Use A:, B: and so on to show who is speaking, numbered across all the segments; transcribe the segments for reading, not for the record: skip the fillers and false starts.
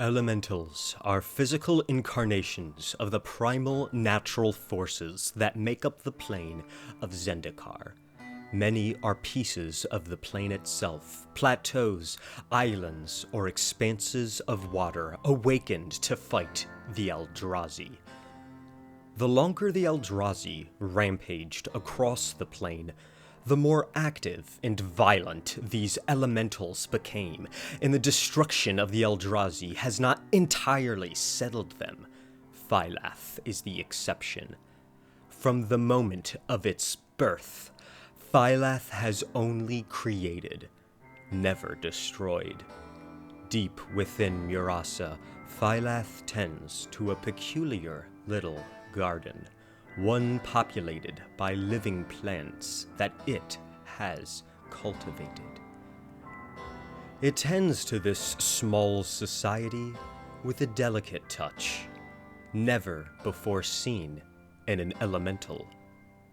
A: Elementals are physical incarnations of the primal natural forces that make up the plane of Zendikar. Many are pieces of the plane itself, plateaus, islands, or expanses of water awakened to fight the Eldrazi. The longer the Eldrazi rampaged across the plane, the more active and violent these elementals became, and the destruction of the Eldrazi has not entirely settled them. Phylath is the exception. From the moment of its birth, Phylath has only created, never destroyed. Deep within Murasa, Phylath tends to a peculiar little garden, one populated by living plants that it has cultivated. It tends to this small society with a delicate touch, never before seen in an elemental.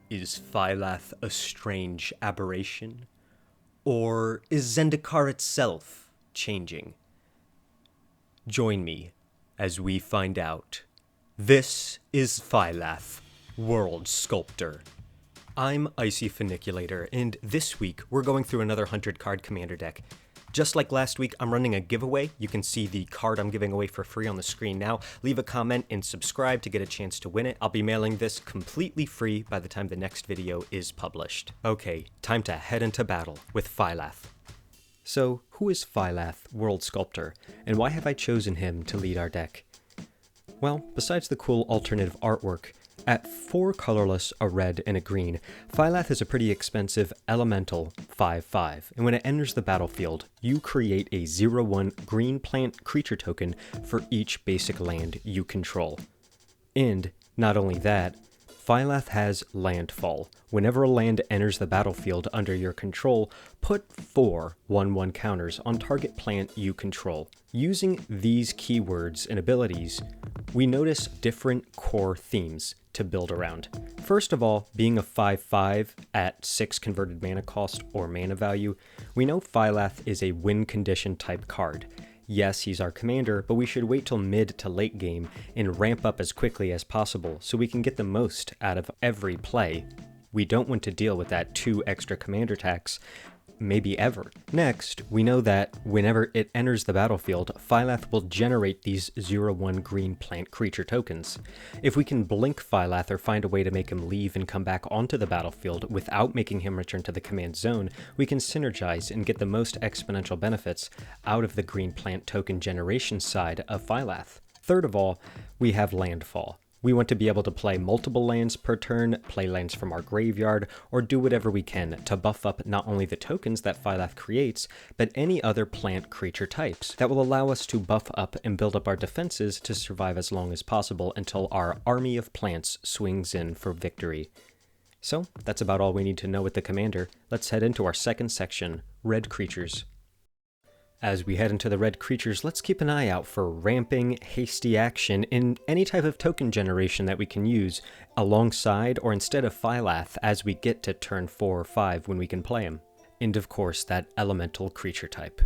A: Is Phylath a strange aberration? Or is Zendikar itself changing? Join me as we find out. This is Phylath, World Sculptor. I'm Icy Funiculator, and this week we're going through another 100-card commander deck. Just like last week, I'm running a giveaway. You can see the card I'm giving away for free on the screen now. Leave a comment and subscribe to get a chance to win it. I'll be mailing this completely free by the time the next video is published. Okay, time to head into battle with Phylath. So, who is Phylath, World Sculptor, and why have I chosen him to lead our deck? Well, besides the cool alternative artwork, at 4 colorless, a red, and a green, Phylath is a pretty expensive elemental 5/5, and when it enters the battlefield, you create a 0/1 green plant creature token for each basic land you control. And, not only that, Phylath has Landfall. Whenever a land enters the battlefield under your control, put 4 1/1 counters on target plant you control. Using these keywords and abilities, we notice different core themes to build around. First of all, being a 5/5 at 6 converted mana cost or mana value, we know Phylath is a win condition type card. Yes, he's our commander, but we should wait till mid to late game and ramp up as quickly as possible so we can get the most out of every play. We don't want to deal with that 2 extra commander tax, maybe ever. Next, we know that whenever it enters the battlefield, Phylath will generate these 0/1 green plant creature tokens. If we can blink Phylath or find a way to make him leave and come back onto the battlefield without making him return to the command zone, we can synergize and get the most exponential benefits out of the green plant token generation side of Phylath. Third of all, we have Landfall. We want to be able to play multiple lands per turn, play lands from our graveyard, or do whatever we can to buff up not only the tokens that Phylath creates, but any other plant creature types that will allow us to buff up and build up our defenses to survive as long as possible until our army of plants swings in for victory. So, that's about all we need to know with the commander. Let's head into our second section, Red Creatures. As we head into the red creatures, let's keep an eye out for ramping, hasty action, and any type of token generation that we can use alongside or instead of Phylath as we get to turn 4 or 5 when we can play him. And of course, that elemental creature type.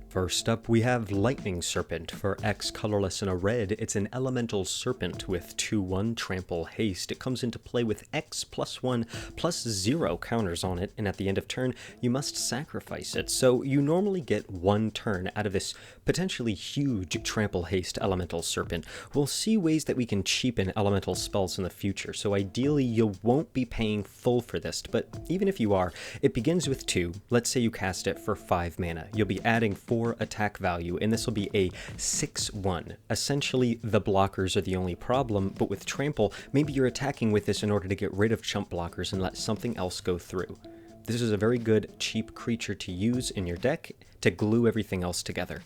A: First up, we have Lightning Serpent. For X colorless and a red, it's an elemental serpent with 2/1 trample haste. It comes into play with X +1 +0 counters on it, and at the end of turn, you must sacrifice it. So you normally get 1 turn out of this potentially huge trample haste elemental serpent. We'll see ways that we can cheapen elemental spells in the future, so ideally you won't be paying full for this, but even if you are, it begins with 2. Let's say you cast it for 5 mana. You'll be adding 4 attack value, and this will be a 6/1. Essentially, the blockers are the only problem, but with trample, maybe you're attacking with this in order to get rid of chump blockers and let something else go through. This is a very good, cheap creature to use in your deck to glue everything else together.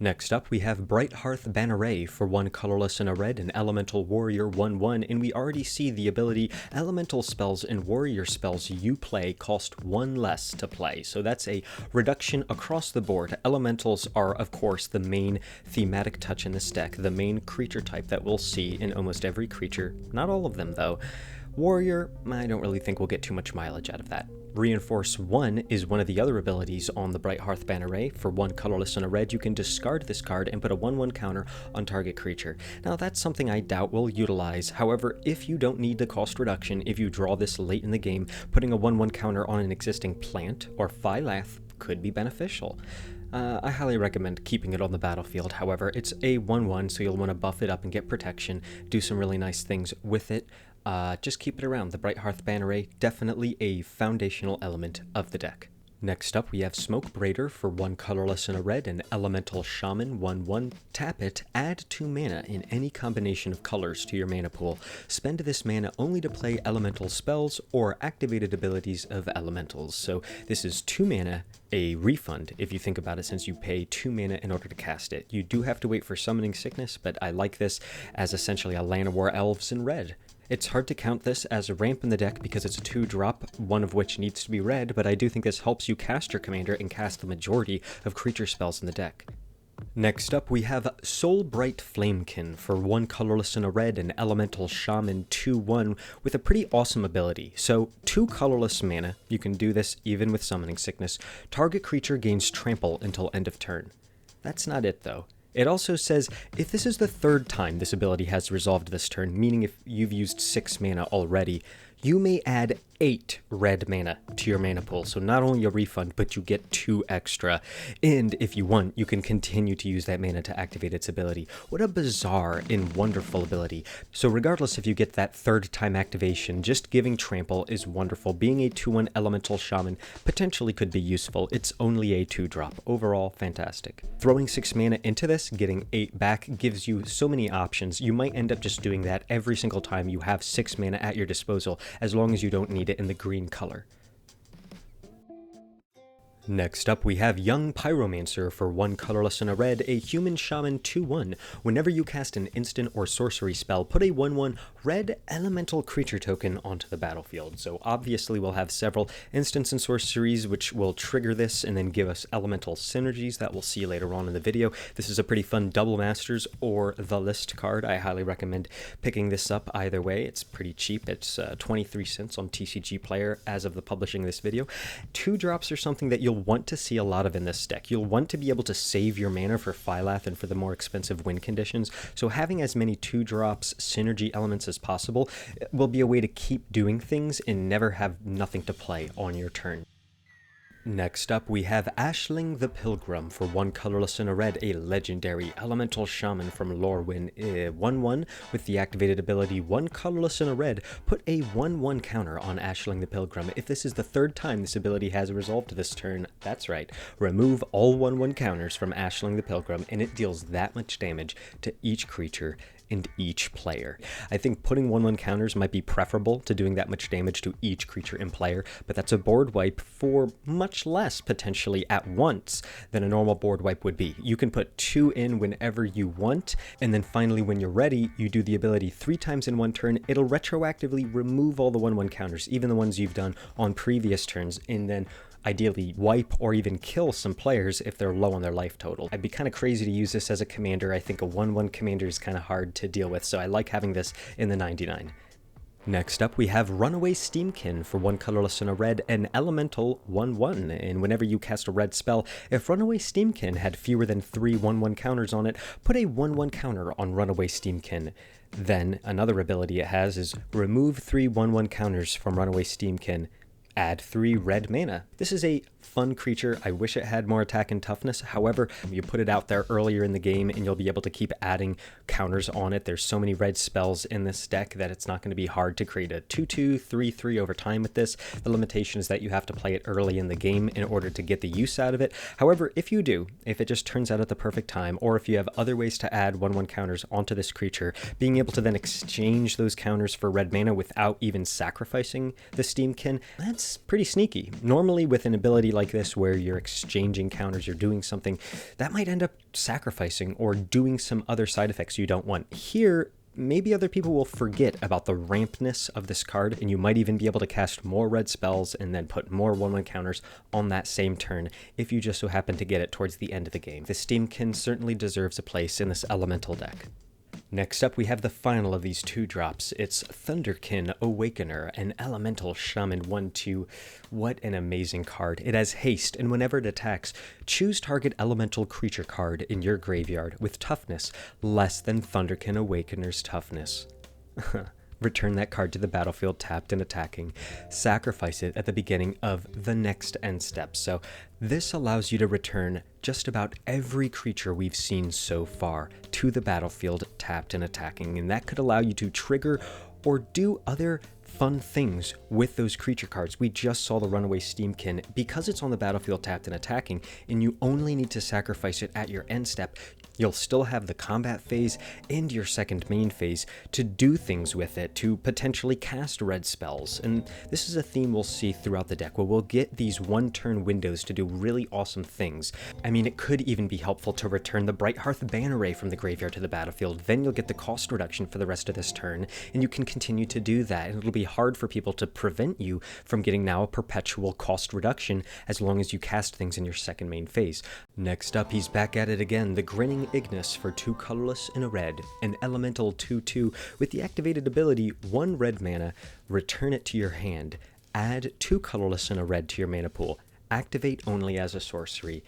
A: Next up, we have Brighthearth Banneret. For 1 colorless and a red, an elemental warrior 1/1, and we already see the ability elemental spells and warrior spells you play cost 1 less to play, so that's a reduction across the board. Elementals are, of course, the main thematic touch in this deck, the main creature type that we'll see in almost every creature, not all of them though. Warrior, I don't really think we'll get too much mileage out of that. Reinforce 1 is one of the other abilities on the Brighthearth Banneret. For 1 colorless and a red, you can discard this card and put a 1/1 counter on target creature. Now that's something I doubt we'll utilize, however, if you don't need the cost reduction, if you draw this late in the game, putting a 1/1 counter on an existing plant or Phylath could be beneficial. I highly recommend keeping it on the battlefield, however, it's a 1/1, so you'll want to buff it up and get protection, do some really nice things with it. Just keep it around. The Brighthearth Banneret, definitely a foundational element of the deck. Next up, we have Smokebraider for 1 colorless and a red, an Elemental Shaman, 1/1. Tap it, add 2 mana in any combination of colors to your mana pool. Spend this mana only to play elemental spells or activated abilities of elementals. So this is 2 mana, a refund if you think about it, since you pay 2 mana in order to cast it. You do have to wait for Summoning Sickness, but I like this as essentially a Land of War Elves in red. It's hard to count this as a ramp in the deck because it's a 2-drop, one of which needs to be red, but I do think this helps you cast your commander and cast the majority of creature spells in the deck. Next up, we have Soulbright Flamekin for 1 colorless and a red, an Elemental Shaman 2/1 with a pretty awesome ability. So 2 colorless mana, you can do this even with Summoning Sickness. Target creature gains trample until end of turn. That's not it though. It also says, if this is the 3rd time this ability has resolved this turn, meaning if you've used 6 mana already, you may add 8 red mana to your mana pool. So not only a refund, but you get 2 extra. And if you want, you can continue to use that mana to activate its ability. What a bizarre and wonderful ability. So regardless if you get that 3rd time activation, just giving trample is wonderful. Being a 2/1 Elemental Shaman potentially could be useful. It's only a 2-drop. Overall, fantastic. Throwing 6 mana into this, getting 8 back, gives you so many options. You might end up just doing that every single time you have 6 mana at your disposal, as long as you don't need it in the green color. Next up, we have Young Pyromancer for 1 colorless and a red, a Human Shaman 2/1. Whenever you cast an instant or sorcery spell, put a 1/1 red elemental creature token onto the battlefield. So obviously we'll have several instants and sorceries which will trigger this and then give us elemental synergies that we'll see later on in the video. This is a pretty fun double masters or the list card. I highly recommend picking this up either way. It's pretty cheap. It's 23 cents on TCG Player as of the publishing this video. 2-drops are something that you'll want to see a lot of in this deck. You'll want to be able to save your mana for Phylath and for the more expensive win conditions, so having as many 2-drops synergy elements as possible will be a way to keep doing things and never have nothing to play on your turn. Next up, we have Ashling the Pilgrim for 1 colorless and a red, a legendary Elemental Shaman from Lorwyn, 1/1 with the activated ability 1 colorless and a red. Put a 1/1 counter on Ashling the Pilgrim. If this is the 3rd time this ability has resolved this turn, that's right, remove all 1/1 counters from Ashling the Pilgrim, and it deals that much damage to each creature and each player. I think putting 1/1 counters might be preferable to doing that much damage to each creature and player, but that's a board wipe for much less potentially at once than a normal board wipe would be. You can put 2 in whenever you want, and then finally when you're ready, you do the ability 3 times in one turn. It'll retroactively remove all the 1/1 counters, even the ones you've done on previous turns, and then ideally wipe or even kill some players if they're low on their life total. I'd be kind of crazy to use this as a commander. I think a 1/1 commander is kind of hard to deal with, so I like having this in the 99. Next up, we have Runaway Steam-Kin for 1 colorless and a red, an elemental 1/1, and whenever you cast a red spell, if Runaway Steam-Kin had fewer than 3 1/1 counters on it, put a 1/1 counter on Runaway Steam-Kin. Then, another ability it has is remove 3 1/1 counters from Runaway Steam-Kin. Add 3 red mana. This is a fun creature. I wish it had more attack and toughness. However, you put it out there earlier in the game and you'll be able to keep adding counters on it. There's so many red spells in this deck that it's not going to be hard to create a 2/2, 3/3 over time with this. The limitation is that you have to play it early in the game in order to get the use out of it. However, if you do, if it just turns out at the perfect time, or if you have other ways to add 1/1 counters onto this creature, being able to then exchange those counters for red mana without even sacrificing the Steam-Kin, that's pretty sneaky. Normally with an ability like this where you're exchanging counters, you're doing something, that might end up sacrificing or doing some other side effects you don't want. Here, maybe other people will forget about the rampness of this card, and you might even be able to cast more red spells and then put more 1/1 counters on that same turn if you just so happen to get it towards the end of the game. The Steam-Kin certainly deserves a place in this elemental deck. Next up, we have the final of these 2-drops. It's Thunderkin Awakener, an Elemental Shaman 1/2. What an amazing card. It has haste, and whenever it attacks, choose target elemental creature card in your graveyard with toughness less than Thunderkin Awakener's toughness. Return that card to the battlefield tapped and attacking. Sacrifice it at the beginning of the next end step. So this allows you to return just about every creature we've seen so far to the battlefield tapped and attacking. And that could allow you to trigger or do other fun things with those creature cards. We just saw the Runaway Steam-Kin. Because it's on the battlefield tapped and attacking, and you only need to sacrifice it at your end step, you'll still have the combat phase and your second main phase to do things with it, to potentially cast red spells. And this is a theme we'll see throughout the deck, where we'll get these one-turn windows to do really awesome things. I mean, it could even be helpful to return the Brighthearth Banneret from the graveyard to the battlefield. Then you'll get the cost reduction for the rest of this turn, and you can continue to do that. And it'll be hard for people to prevent you from getting now a perpetual cost reduction as long as you cast things in your second main phase. Next up, he's back at it again, the Grinning Ignus for 2 colorless and a red, an elemental 2/2 with the activated ability 1 red mana, return it to your hand, add 2 colorless and a red to your mana pool, activate only as a sorcery.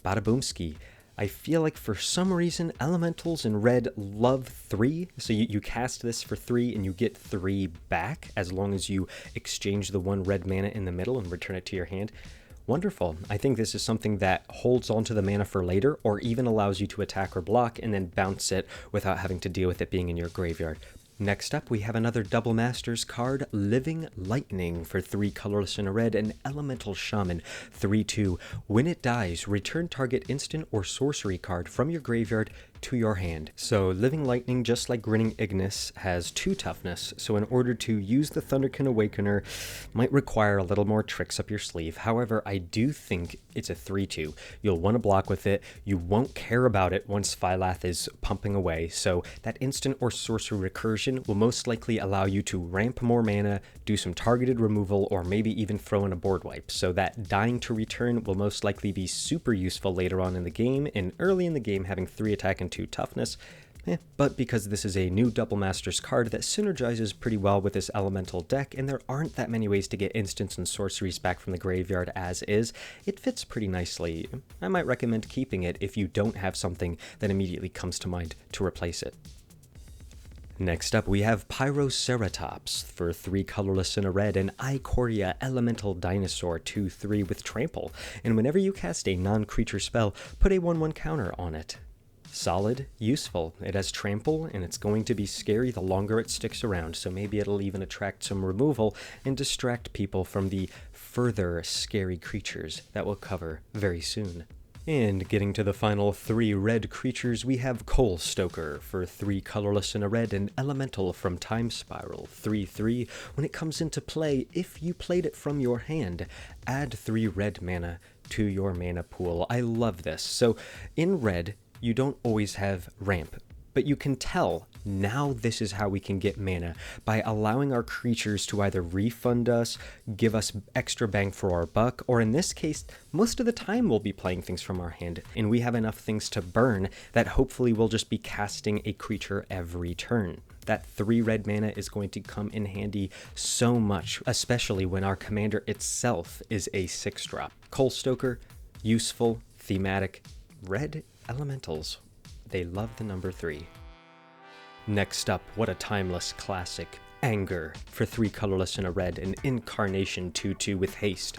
A: Bada boomski. I feel like for some reason elementals in red love 3, so you cast this for 3 and you get 3 back as long as you exchange the 1 red mana in the middle and return it to your hand. Wonderful. I think this is something that holds onto the mana for later, or even allows you to attack or block and then bounce it without having to deal with it being in your graveyard. Next up, we have another Double Masters card, Living Lightning for 3 colorless and a red, an Elemental Shaman 3/2. When it dies, return target instant or sorcery card from your graveyard to your hand. So Living Lightning, just like Grinning Ignus, has 2 toughness, so in order to use the Thunderkin Awakener might require a little more tricks up your sleeve. However, I do think it's a 3/2. You'll want to block with it, you won't care about it once Phylath is pumping away, so that instant or sorcery recursion will most likely allow you to ramp more mana, do some targeted removal, or maybe even throw in a board wipe. So that dying to return will most likely be super useful later on in the game, and early in the game having 3 attack and 2 toughness. But because this is a new Double Masters card that synergizes pretty well with this elemental deck, and there aren't that many ways to get instants and sorceries back from the graveyard as is, it fits pretty nicely. I might recommend keeping it if you don't have something that immediately comes to mind to replace it. Next up, we have Pyroceratops for 3 colorless and a red, an Ikoria Elemental Dinosaur 2/3 with Trample, and whenever you cast a non-creature spell, put a 1/1 counter on it. Solid, useful. It has Trample, and it's going to be scary the longer it sticks around, so maybe it'll even attract some removal and distract people from the further scary creatures that we'll cover very soon. And getting to the final 3 red creatures, we have Coal Stoker for 3 colorless and a red, an elemental from Time Spiral 3/3. When it comes into play, if you played it from your hand, add 3 red mana to your mana pool. I love this. So in red, you don't always have ramp, but you can tell now this is how we can get mana, by allowing our creatures to either refund us, give us extra bang for our buck, or in this case, most of the time we'll be playing things from our hand, and we have enough things to burn that hopefully we'll just be casting a creature every turn. That 3 red mana is going to come in handy so much, especially when our commander itself is a 6-drop. Coal Stoker, useful, thematic, red elementals. They love the number 3. Next up, what a timeless classic. Anger for 3 colorless and a red, an Incarnation 2/2 with haste.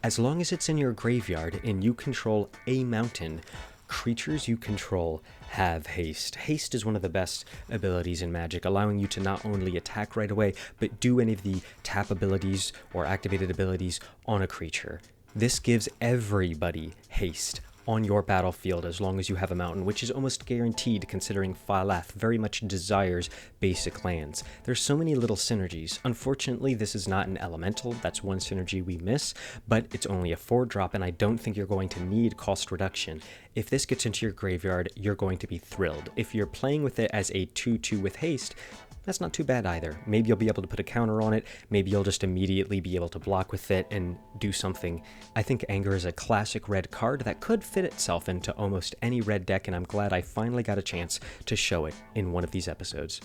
A: As long as it's in your graveyard and you control a mountain, creatures you control have haste. Haste is one of the best abilities in Magic, allowing you to not only attack right away, but do any of the tap abilities or activated abilities on a creature. This gives everybody haste on your battlefield as long as you have a mountain, which is almost guaranteed considering Phylath very much desires basic lands. There's so many little synergies. Unfortunately, this is not an elemental, that's one synergy we miss, but it's only a 4-drop and I don't think you're going to need cost reduction. If this gets into your graveyard, you're going to be thrilled. If you're playing with it as a 2/2 with haste, that's not too bad either. Maybe you'll be able to put a counter on it, maybe you'll just immediately be able to block with it and do something. I think Anger is a classic red card that could fit itself into almost any red deck, and I'm glad I finally got a chance to show it in one of these episodes.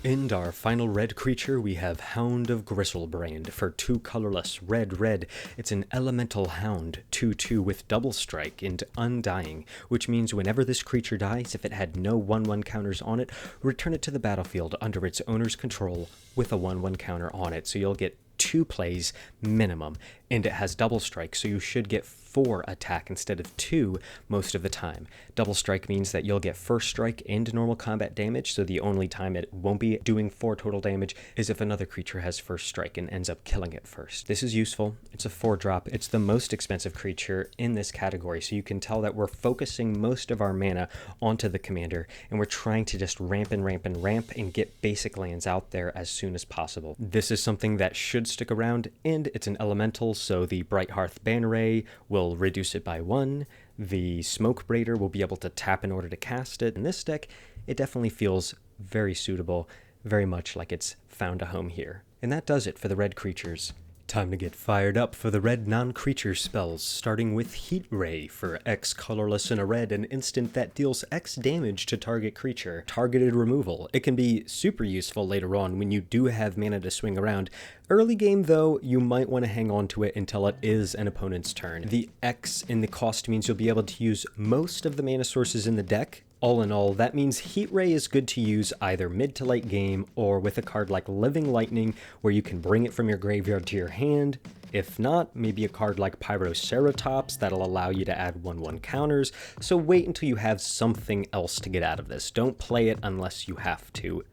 A: In our final red creature, we have Hound of Griselbrand for 2 colorless, red. It's an elemental hound, 2/2 with double strike and undying, which means whenever this creature dies, if it had no 1/1 counters on it, return it to the battlefield under its owner's control with a 1/1 counter on it. So you'll get 2 plays minimum, and it has double strike, so you should get 4 attack instead of 2 most of the time. Double strike means that you'll get first strike and normal combat damage, so the only time it won't be doing 4 total damage is if another creature has first strike and ends up killing it first. This is useful. It's a 4-drop. It's the most expensive creature in this category, so you can tell that we're focusing most of our mana onto the commander, and we're trying to just ramp and get basic lands out there as soon as possible. This is something that should stick around, and it's an elemental, so the Brighthearth Banneret will reduce it by 1. The Smokebraider will be able to tap in order to cast it. In this deck, it definitely feels very suitable, very much like it's found a home here. And that does it for the red creatures. Time to get fired up for the red non-creature spells, starting with Heat Ray for X colorless and a red, an instant that deals X damage to target creature. Targeted removal. It can be super useful later on when you do have mana to swing around. Early game though, you might want to hang on to it until it is an opponent's turn. The X in the cost means you'll be able to use most of the mana sources in the deck. All in all, that means Heat Ray is good to use either mid to late game or with a card like Living Lightning, where you can bring it from your graveyard to your hand. If not, maybe a card like Pyroceratops that'll allow you to add 1/1 counters. So wait until you have something else to get out of this. Don't play it unless you have to.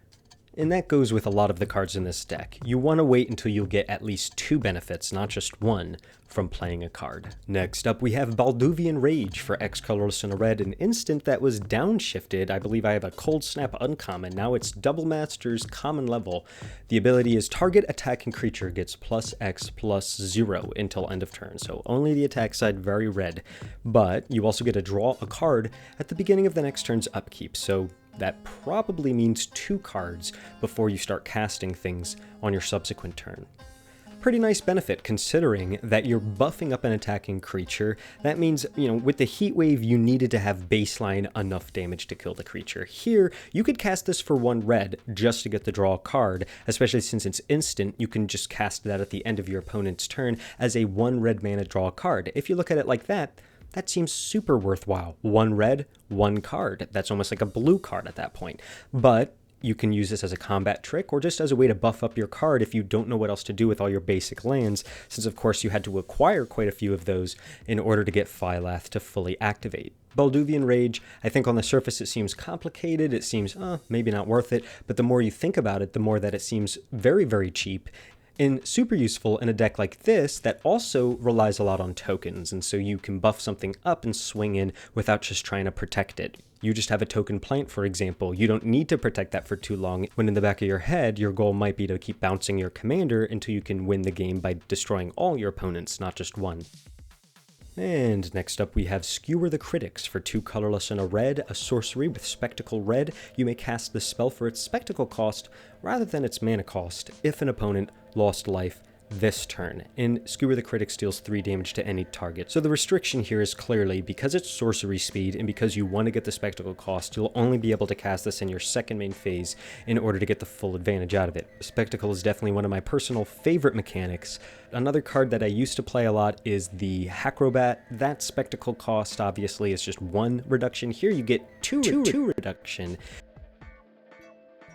A: And that goes with a lot of the cards in this deck. You want to wait until you get at least 2 benefits, not just 1, from playing a card. Next up, we have Balduvian Rage for X colorless and a red, an instant that was downshifted. I believe I have a Cold Snap uncommon. Now it's Double Master's common level. The ability is target attacking creature gets +X/+0 until end of turn. So only the attack side, very red. But you also get to draw a card at the beginning of the next turn's upkeep. So that probably means 2 cards before you start casting things on your subsequent turn. Pretty nice benefit considering that you're buffing up an attacking creature. That means, with the Heat Wave, you needed to have baseline enough damage to kill the creature. Here, you could cast this for 1 red just to get the draw card, especially since it's instant. You can just cast that at the end of your opponent's turn as a 1 red mana draw card. If you look at it like that, that seems super worthwhile. 1 red, 1 card. That's almost like a blue card at that point. But you can use this as a combat trick or just as a way to buff up your card if you don't know what else to do with all your basic lands, since of course you had to acquire quite a few of those in order to get Phylath to fully activate. Balduvian Rage, I think on the surface it seems complicated, it seems maybe not worth it, but the more you think about it, the more that it seems very, very cheap. And super useful in a deck like this that also relies a lot on tokens, and so you can buff something up and swing in without just trying to protect it. You just have a token plant, for example. You don't need to protect that for too long, when in the back of your head, your goal might be to keep bouncing your commander until you can win the game by destroying all your opponents, not just one. And next up we have Skewer the Critics for 2 colorless and a red, a sorcery with Spectacle Red. You may cast this spell for its spectacle cost rather than its mana cost if an opponent lost life this turn, and Skewer the Critics deals 3 damage to any target. So the restriction here is clearly because it's sorcery speed and because you want to get the spectacle cost, you'll only be able to cast this in your second main phase in order to get the full advantage out of it. Spectacle is definitely one of my personal favorite mechanics. Another card that I used to play a lot is the Acrobat. That spectacle cost obviously is just 1 reduction. Here you get 2 reduction.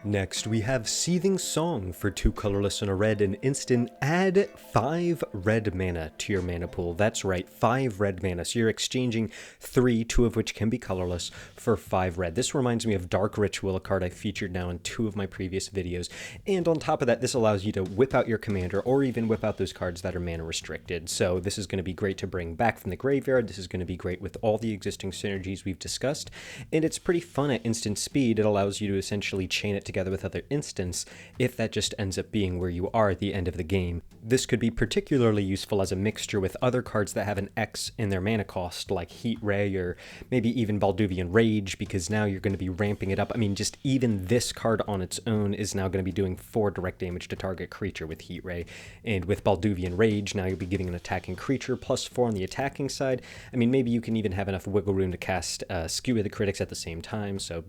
A: Next, we have Seething Song for 2 colorless and a red, an instant. Add 5 red mana to your mana pool. That's right, 5 red mana. So you're exchanging 3, 2 of which can be colorless, for 5 red. This reminds me of Dark Ritual, a card I featured now in 2 of my previous videos. And on top of that, this allows you to whip out your commander or even whip out those cards that are mana restricted. So this is going to be great to bring back from the graveyard. This is going to be great with all the existing synergies we've discussed. And it's pretty fun at instant speed. It allows you to essentially chain it together together with other instants if that just ends up being where you are at the end of the game. This could be particularly useful as a mixture with other cards that have an X in their mana cost, like Heat Ray or maybe even Balduvian Rage, because now you're going to be ramping it up. I mean, just even this card on its own is now going to be doing 4 direct damage to target creature with Heat Ray, and with Balduvian Rage, now you'll be giving an attacking creature plus 4 on the attacking side. I mean, maybe you can even have enough wiggle room to cast Skewer the Critics at the same time, so,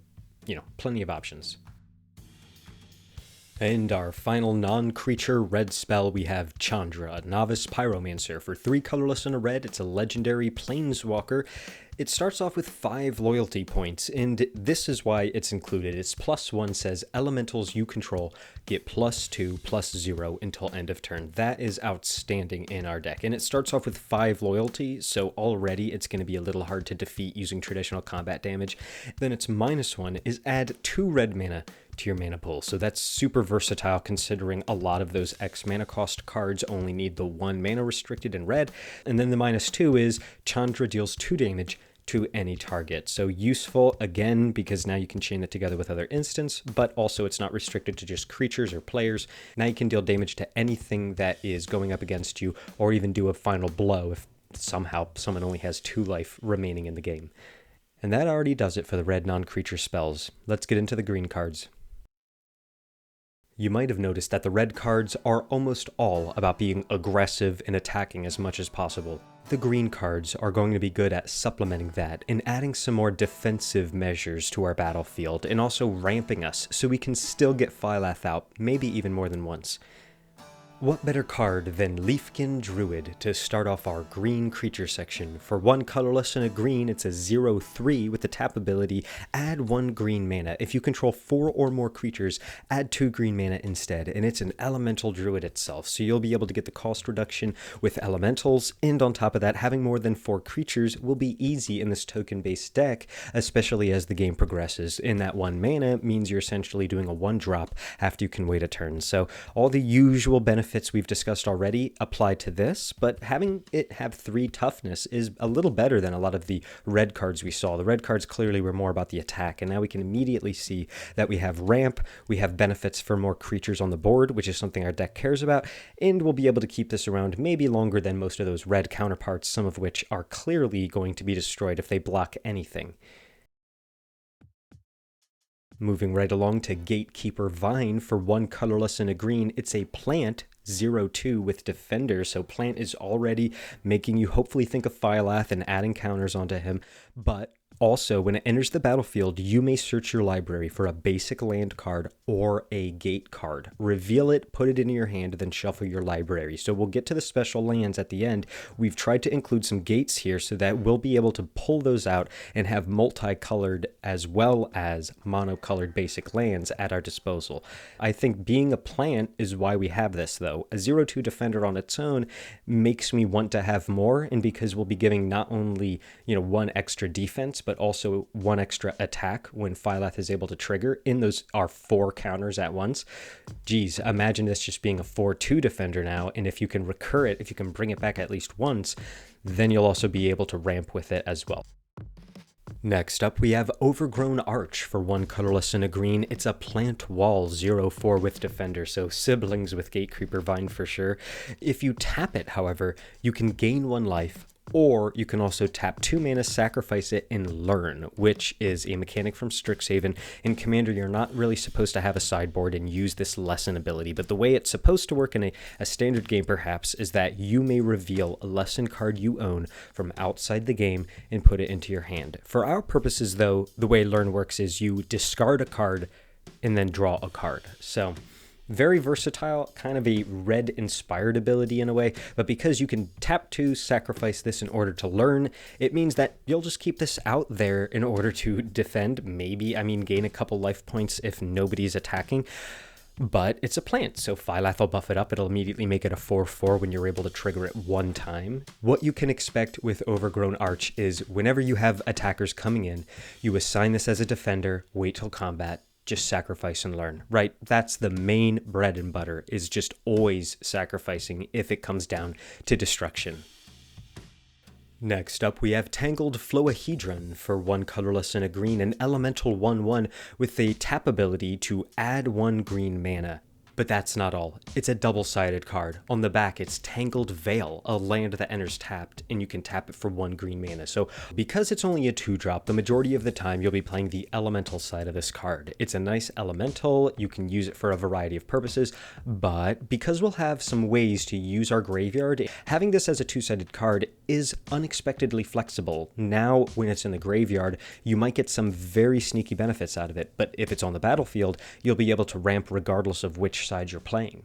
A: you know, plenty of options. And our final non-creature red spell, we have Chandra, Novice Pyromancer. For 3 colorless and a red, it's a legendary planeswalker. It starts off with 5 loyalty points, and this is why it's included. Its +1 says, elementals you control get +2/+0 until end of turn. That is outstanding in our deck, and it starts off with 5 loyalty, so already it's going to be a little hard to defeat using traditional combat damage. Then its -1 is add 2 red mana to your mana pool, so that's super versatile considering a lot of those X mana cost cards only need the 1 mana restricted in red. And then the -2 is Chandra deals 2 damage to any target. So useful again because now you can chain it together with other instants, but also it's not restricted to just creatures or players. Now you can deal damage to anything that is going up against you, or even do a final blow if somehow someone only has 2 life remaining in the game. And that already does it for the red non-creature spells. Let's get into the green cards. You might have noticed that the red cards are almost all about being aggressive and attacking as much as possible. The green cards are going to be good at supplementing that and adding some more defensive measures to our battlefield, and also ramping us so we can still get Phylath out, maybe even more than once. What better card than Leafkin Druid to start off our green creature section? For 1 colorless and a green, it's a 0/3 with the tap ability, add 1 green mana. If you control 4 or more creatures, add 2 green mana instead, and it's an elemental druid itself, so you'll be able to get the cost reduction with elementals, and on top of that, having more than 4 creatures will be easy in this token-based deck, especially as the game progresses. And that 1 mana means you're essentially doing a 1-drop after you can wait a turn. So all the usual benefits we've discussed already apply to this, but having it have 3 toughness is a little better than a lot of the red cards we saw. The red cards clearly were more about the attack, and now we can immediately see that we have ramp, we have benefits for more creatures on the board, which is something our deck cares about, and we'll be able to keep this around maybe longer than most of those red counterparts, some of which are clearly going to be destroyed if they block anything. Moving right along to Gatecreeper Vine. For 1 colorless and a green, it's a plant, 0/2 with Defender, so plant is already making you hopefully think of Phylath and adding counters onto him, but also, when it enters the battlefield, you may search your library for a basic land card or a gate card. Reveal it, put it into your hand, then shuffle your library. So we'll get to the special lands at the end. We've tried to include some gates here so that we'll be able to pull those out and have multicolored as well as monocolored basic lands at our disposal. I think being a plant is why we have this, though. A 0/2 Defender on its own makes me want to have more, and because we'll be giving not only, 1 extra defense, but also 1 extra attack when Phylath is able to trigger. In those are 4 counters at once. Geez, imagine this just being a 4/2 Defender now, and if you can recur it, if you can bring it back at least once, then you'll also be able to ramp with it as well. Next up, we have Overgrown Arch. For 1 colorless and a green, it's a plant wall, 0/4 with Defender, so siblings with Gatecreeper Vine for sure. If you tap it, however, you can gain 1 life, or you can also tap 2 mana, sacrifice it, and learn, which is a mechanic from Strixhaven. In Commander, you're not really supposed to have a sideboard and use this lesson ability, but the way it's supposed to work in a standard game perhaps is that you may reveal a lesson card you own from outside the game and put it into your hand. For our purposes, though, the way learn works is you discard a card and then draw a card. So very versatile, kind of a red-inspired ability in a way, but because you can tap 2, sacrifice this in order to learn, it means that you'll just keep this out there in order to defend, maybe, gain a couple life points if nobody's attacking, but it's a plant, so Phylath will buff it up. It'll immediately make it a 4/4 when you're able to trigger it 1 time. What you can expect with Overgrown Arch is whenever you have attackers coming in, you assign this as a defender, wait till combat, just sacrifice and learn, right? That's the main bread and butter, is just always sacrificing if it comes down to destruction. Next up, we have Tangled Floahedron for 1 colorless and a green, an elemental 1/1 with the tap ability to add 1 green mana. But that's not all. It's a double-sided card. On the back, it's Tangled Veil, a land that enters tapped, and you can tap it for 1 green mana. So because it's only a 2-drop, the majority of the time you'll be playing the elemental side of this card. It's a nice elemental, you can use it for a variety of purposes, but because we'll have some ways to use our graveyard, having this as a 2-sided card is unexpectedly flexible. Now, when it's in the graveyard, you might get some very sneaky benefits out of it, but if it's on the battlefield, you'll be able to ramp regardless of which side you're playing.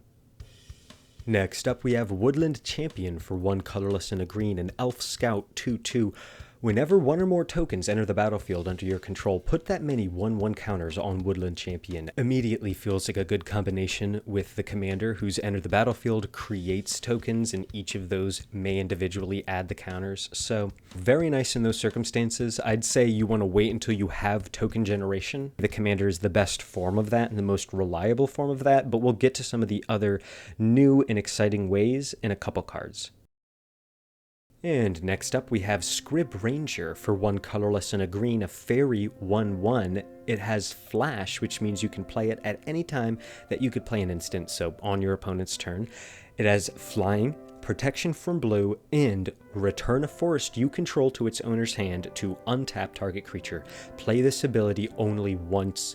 A: Next up, we have Woodland Champion for 1 colorless and a green, an Elf Scout 2/2. Whenever 1 or more tokens enter the battlefield under your control, put that many 1/1 counters on Woodland Champion. Immediately feels like a good combination with the commander who's entered the battlefield, creates tokens, and each of those may individually add the counters. So very nice in those circumstances. I'd say you want to wait until you have token generation. The commander is the best form of that and the most reliable form of that, but we'll get to some of the other new and exciting ways in a couple cards. And next up we have Scryb Ranger for 1 colorless and a green, a fairy 1/1. It has flash, which means you can play it at any time that you could play an instant, so on your opponent's turn. It has flying, protection from blue, and return a forest you control to its owner's hand to untap target creature. Play this ability only once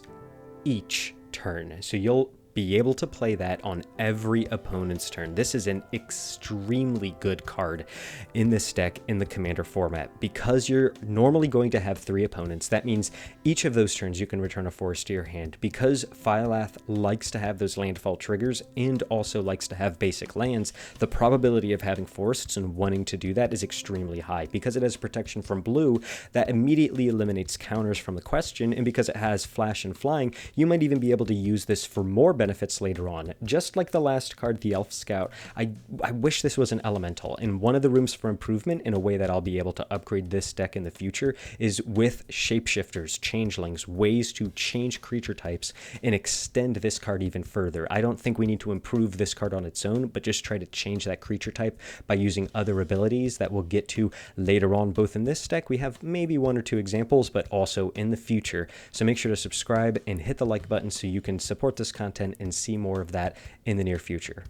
A: each turn, so you'll be able to play that on every opponent's turn. This is an extremely good card in this deck in the commander format. Because you're normally going to have 3 opponents, that means each of those turns you can return a forest to your hand. Because Phylath likes to have those landfall triggers and also likes to have basic lands, the probability of having forests and wanting to do that is extremely high. Because it has protection from blue, that immediately eliminates counters from the question, and because it has flash and flying, you might even be able to use this for more benefits later on. Just like the last card, the Elf Scout, I wish this was an elemental, and one of the rooms for improvement in a way that I'll be able to upgrade this deck in the future is with shapeshifters, changelings, ways to change creature types and extend this card even further. I don't think we need to improve this card on its own, but just try to change that creature type by using other abilities that we'll get to later on, both in this deck. We have maybe 1 or 2 examples, but also in the future. So make sure to subscribe and hit the like button so you can support this content and see more of that in the near future.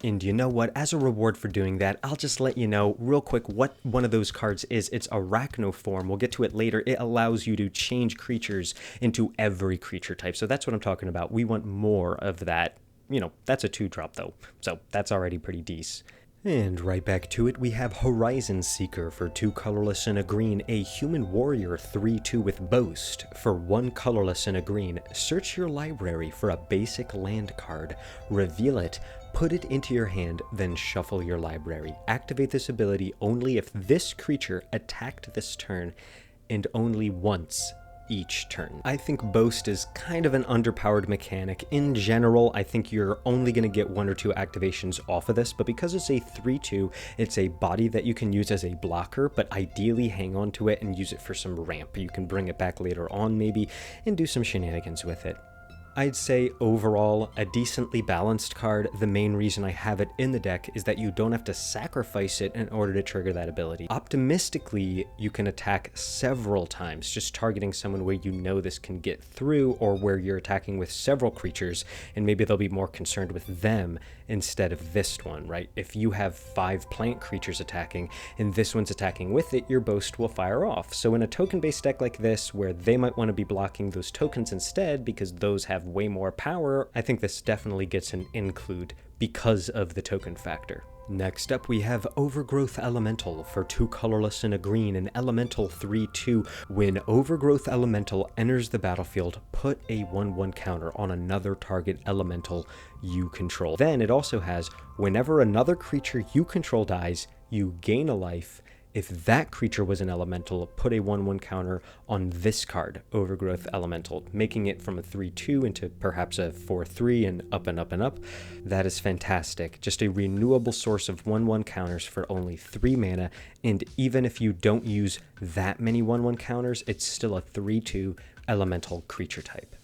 A: And you know what, as a reward for doing that, I'll just let you know real quick what one of those cards is. It's Arachnoform. We'll get to it later. It allows you to change creatures into every creature type. So that's what I'm talking about. We want more of that. You know, that's a 2-drop though, so that's already pretty decent. And right back to it, we have Horizon Seeker for 2 colorless and a green, a human warrior 3/2 with boast. For 1 colorless and a green, search your library for a basic land card, reveal it, put it into your hand, then shuffle your library. Activate this ability only if this creature attacked this turn, and only once each turn. I think Boast is kind of an underpowered mechanic. In general, I think you're only going to get 1 or 2 activations off of this, but because it's a 3/2, it's a body that you can use as a blocker, but ideally hang on to it and use it for some ramp. You can bring it back later on maybe and do some shenanigans with it. I'd say overall a decently balanced card. The main reason I have it in the deck is that you don't have to sacrifice it in order to trigger that ability. Optimistically, you can attack several times, just targeting someone where you know this can get through, or where you're attacking with several creatures and maybe they'll be more concerned with them instead of this one, right? If you have 5 plant creatures attacking and this one's attacking with it, your Boast will fire off. So in a token-based deck like this, where they might want to be blocking those tokens instead because those have way more power, I think this definitely gets an include because of the token factor. Next up, we have Overgrowth Elemental for 2 colorless and a green, an elemental 3/2. When Overgrowth Elemental enters the battlefield, put a 1/1 counter on another target elemental you control. Then it also has, whenever another creature you control dies, you gain a life. If that creature was an elemental, put a 1/1 counter on this card, Overgrowth Elemental, making it from a 3/2 into perhaps a 4/3 and up and up and up. That is fantastic. Just a renewable source of 1/1 counters for only 3 mana, and even if you don't use that many 1/1 counters, it's still a 3/2 elemental creature type.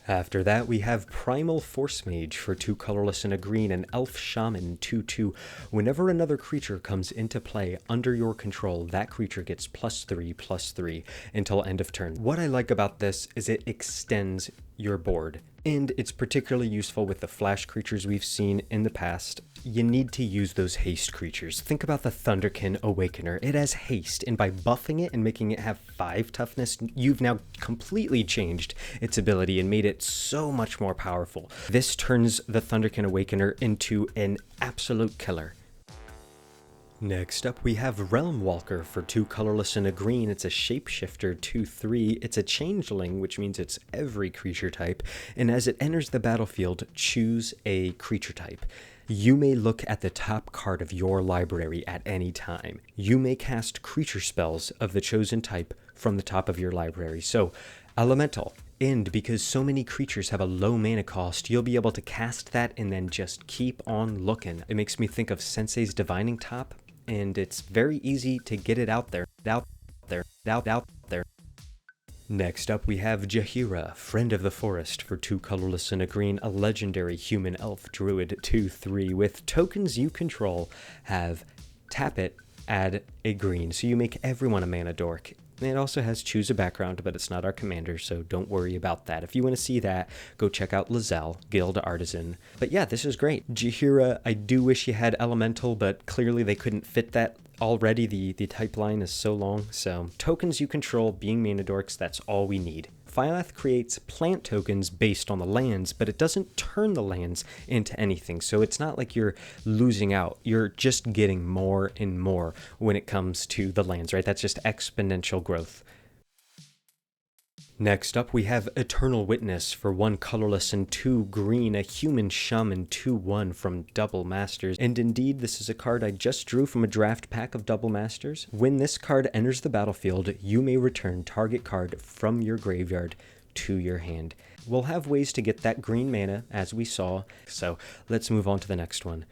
A: After that, we have Primal Forcemage for 2 colorless and a green, and Elf Shaman 2/2. Whenever another creature comes into play under your control, that creature gets +3/+3 until end of turn. What I like about this is it extends your board, and it's particularly useful with the flash creatures we've seen in the past. You need to use those haste creatures. Think about the Thunderkin Awakener. It has haste, and by buffing it and making it have 5 toughness, you've now completely changed its ability and made it so much more powerful. This turns the Thunderkin Awakener into an absolute killer. Next up, we have Realm Walker for 2 colorless and a green. It's a shapeshifter 2/3. It's a changeling, which means it's every creature type. And as it enters the battlefield, choose a creature type. You may look at the top card of your library at any time. You may cast creature spells of the chosen type from the top of your library. So, Elemental. And because so many creatures have a low mana cost, you'll be able to cast that and then just keep on looking. It makes me think of Sensei's Divining Top, and it's very easy to get it out there. Next up, we have Jaheira, Friend of the Forest for 2 colorless and a green, a legendary human elf druid 2/3. With tokens you control, have tap it, add a green, so you make everyone a mana dork. It also has choose a background, but it's not our commander, so don't worry about that. If you want to see that, go check out Lizelle, Guild Artisan. But yeah, this is great. Jaheira, I do wish you had Elemental, but clearly they couldn't fit that already. The type line is so long, so tokens you control being mana dorks, that's all we need. Phylath creates plant tokens based on the lands, but it doesn't turn the lands into anything, so it's not like you're losing out. You're just getting more and more when it comes to the lands, right? That's just exponential growth. Next up, we have Eternal Witness for 1 colorless and 2 green, a human shaman 2/1 from Double Masters. And indeed, this is a card I just drew from a draft pack of Double Masters. When this card enters the battlefield, you may return target card from your graveyard to your hand. We'll have ways to get that green mana, as we saw, so let's move on to the next one.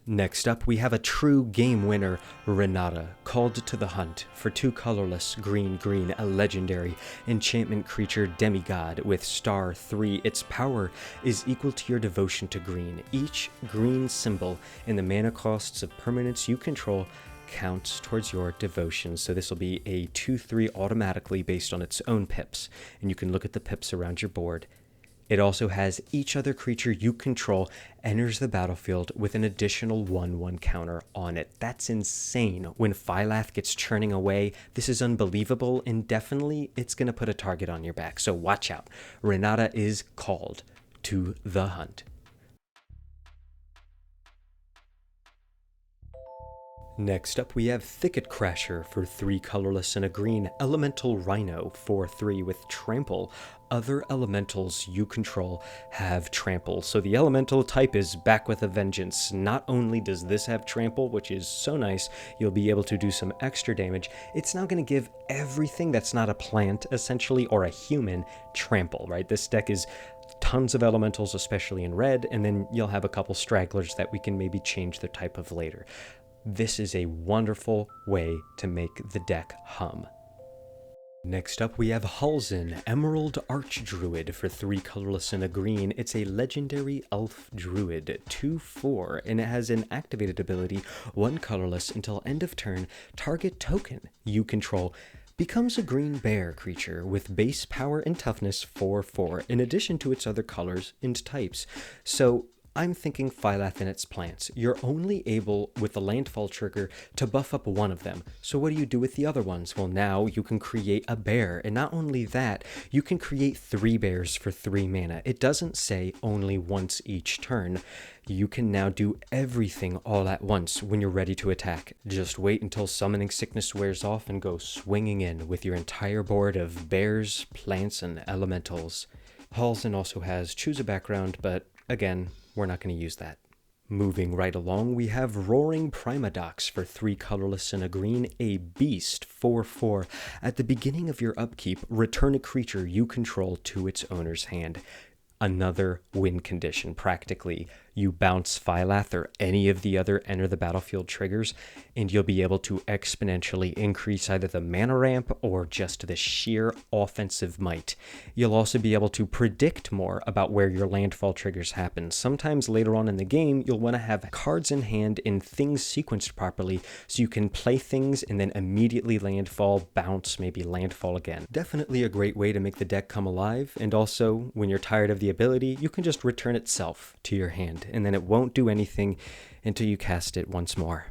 A: Next up, we have a true game winner, Renata, Called to the Hunt for 2 colorless, green, a legendary enchantment creature demigod with star 3. Its power is equal to your devotion to green. Each green symbol in the mana costs of permanents you control counts towards your devotion. So this will be a 2/3 automatically based on its own pips, and you can look at the pips around your board. It also has each other creature you control enters the battlefield with an additional 1/1 counter on it. That's insane. When Phylath gets churning away, this is unbelievable, and definitely it's going to put a target on your back. So watch out. Renata is called to the hunt. Next up, we have Thicket Crasher for 3 colorless and a green, Elemental Rhino 4/3 with Trample. Other elementals you control have Trample, so the elemental type is back with a vengeance. Not only does this have Trample, which is so nice, you'll be able to do some extra damage, it's now going to give everything that's not a plant, essentially, or a human, Trample, right? This deck is tons of elementals, especially in red, and then you'll have a couple stragglers that we can maybe change their type of later. This is a wonderful way to make the deck hum. Next up, we have Halzin, Emerald Arch Druid for 3 colorless and a green. It's a legendary elf druid, 2/4, and it has an activated ability, 1 colorless until end of turn. Target token you control becomes a green bear creature with base power and toughness 4/4, in addition to its other colors and types. So I'm thinking Phylath and its plants. You're only able, with the landfall trigger, to buff up one of them. So what do you do with the other ones? Well, now you can create a bear, and not only that, you can create 3 bears for 3 mana. It doesn't say only once each turn. You can now do everything all at once when you're ready to attack. Just wait until Summoning Sickness wears off and go swinging in with your entire board of bears, plants, and elementals. Halzin also has Choose a Background, but again, we're not going to use that. Moving right along, we have Roaring Primadox for 3 colorless and a green, a beast 4/4. At the beginning of your upkeep, return a creature you control to its owner's hand. Another win condition, practically. you bounce Phylath or any of the other enter the battlefield triggers, and you'll be able to exponentially increase either the mana ramp or just the sheer offensive might. You'll also be able to predict more about where your landfall triggers happen. Sometimes later on in the game, you'll want to have cards in hand and things sequenced properly so you can play things and then immediately landfall, bounce, maybe landfall again. Definitely a great way to make the deck come alive, and also, when you're tired of the ability, you can just return itself to your hand, and then it won't do anything until you cast it once more.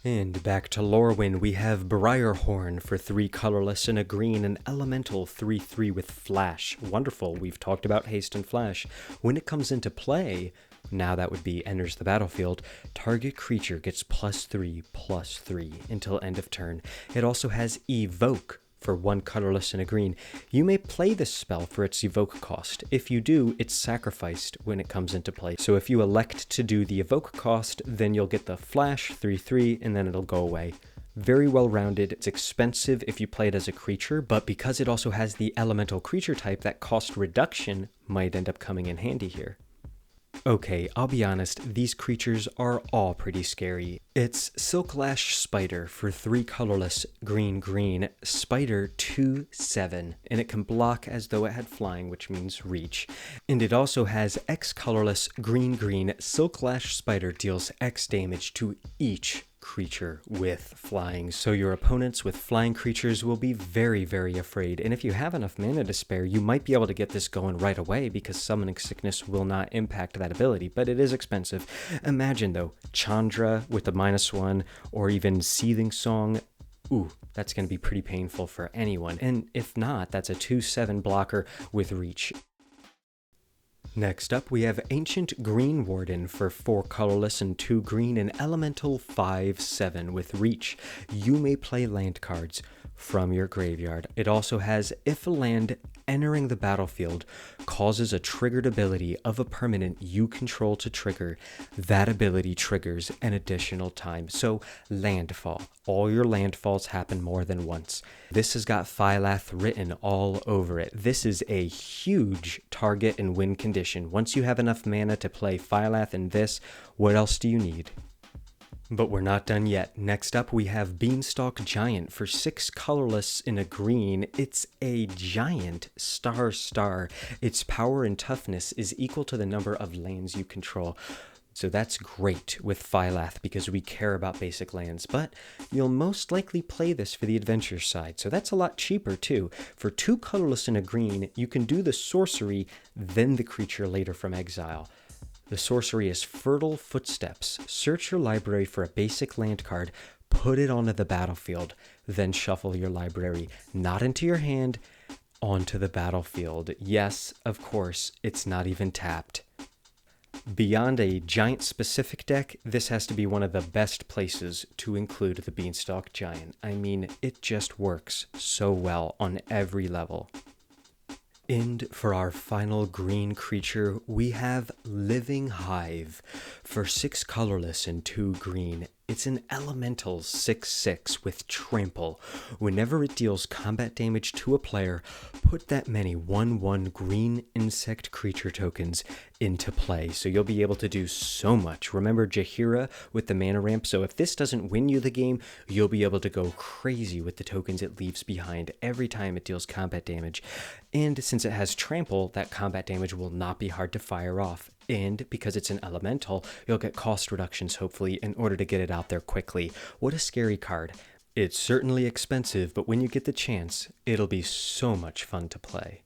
A: And back to Lorwyn, we have Briarhorn for 3 colorless and a green, an elemental 3/3 with flash. Wonderful, we've talked about haste and flash. When it comes into play, now that would be enters the battlefield, target creature gets +3/+3 until end of turn. It also has evoke for 1 colorless and a green. You may play this spell for its evoke cost. If you do, it's sacrificed when it comes into play. So if you elect to do the evoke cost, then you'll get the flash 3/3 and then it'll go away. Very well rounded. It's expensive if you play it as a creature, but because it also has the elemental creature type, that cost reduction might end up coming in handy here. Okay, I'll be honest, these creatures are all pretty scary. It's Silklash Spider for 3 colorless, green, Spider 2/7, and it can block as though it had flying, which means reach. And it also has X colorless, green, Silklash Spider deals X damage to each creature with flying, so your opponents with flying creatures will be very, very afraid. And if you have enough mana to spare, you might be able to get this going right away because Summoning Sickness will not impact that ability, but it is expensive. Imagine though, Chandra with the -1 or even Seething Song. Ooh, that's going to be pretty painful for anyone. And if not, that's a 2/7 blocker with reach. Next up, we have Ancient Green Warden for 4 colorless and 2 green, and Elemental 5/7 with reach. You may play land cards from your graveyard. It also has, if a land entering the battlefield causes a triggered ability of a permanent you control to trigger, that ability triggers an additional time. So landfall. All your landfalls happen more than once. This has got Phylath written all over it. This is a huge target and win condition. Once you have enough mana to play Phylath in this, what else do you need? But we're not done yet. Next up, we have Beanstalk Giant for 6 colorless in a green. It's a giant star. Its power and toughness is equal to the number of lands you control. So that's great with Phylath because we care about basic lands, but you'll most likely play this for the adventure side. So that's a lot cheaper too. For 2 colorless in a green, you can do the sorcery, then the creature later from exile. The sorcery is Fertile Footsteps. Search your library for a basic land card, put it onto the battlefield, then shuffle your library, not into your hand, onto the battlefield. Yes, of course, it's not even tapped. Beyond a giant-specific deck, this has to be one of the best places to include the Beanstalk Giant. I mean, it just works so well on every level. And for our final green creature, we have Living Hive for 6 colorless and 2 green. It's an elemental 6/6 with trample. Whenever it deals combat damage to a player, put that many 1/1 green insect creature tokens into play. So you'll be able to do so much. Remember Jaheira with the mana ramp, so if this doesn't win you the game, you'll be able to go crazy with the tokens it leaves behind every time it deals combat damage. And since it has trample, that combat damage will not be hard to fire off. And because it's an elemental, you'll get cost reductions hopefully in order to get it out there quickly. What a scary card. It's certainly expensive, but when you get the chance, it'll be so much fun to play.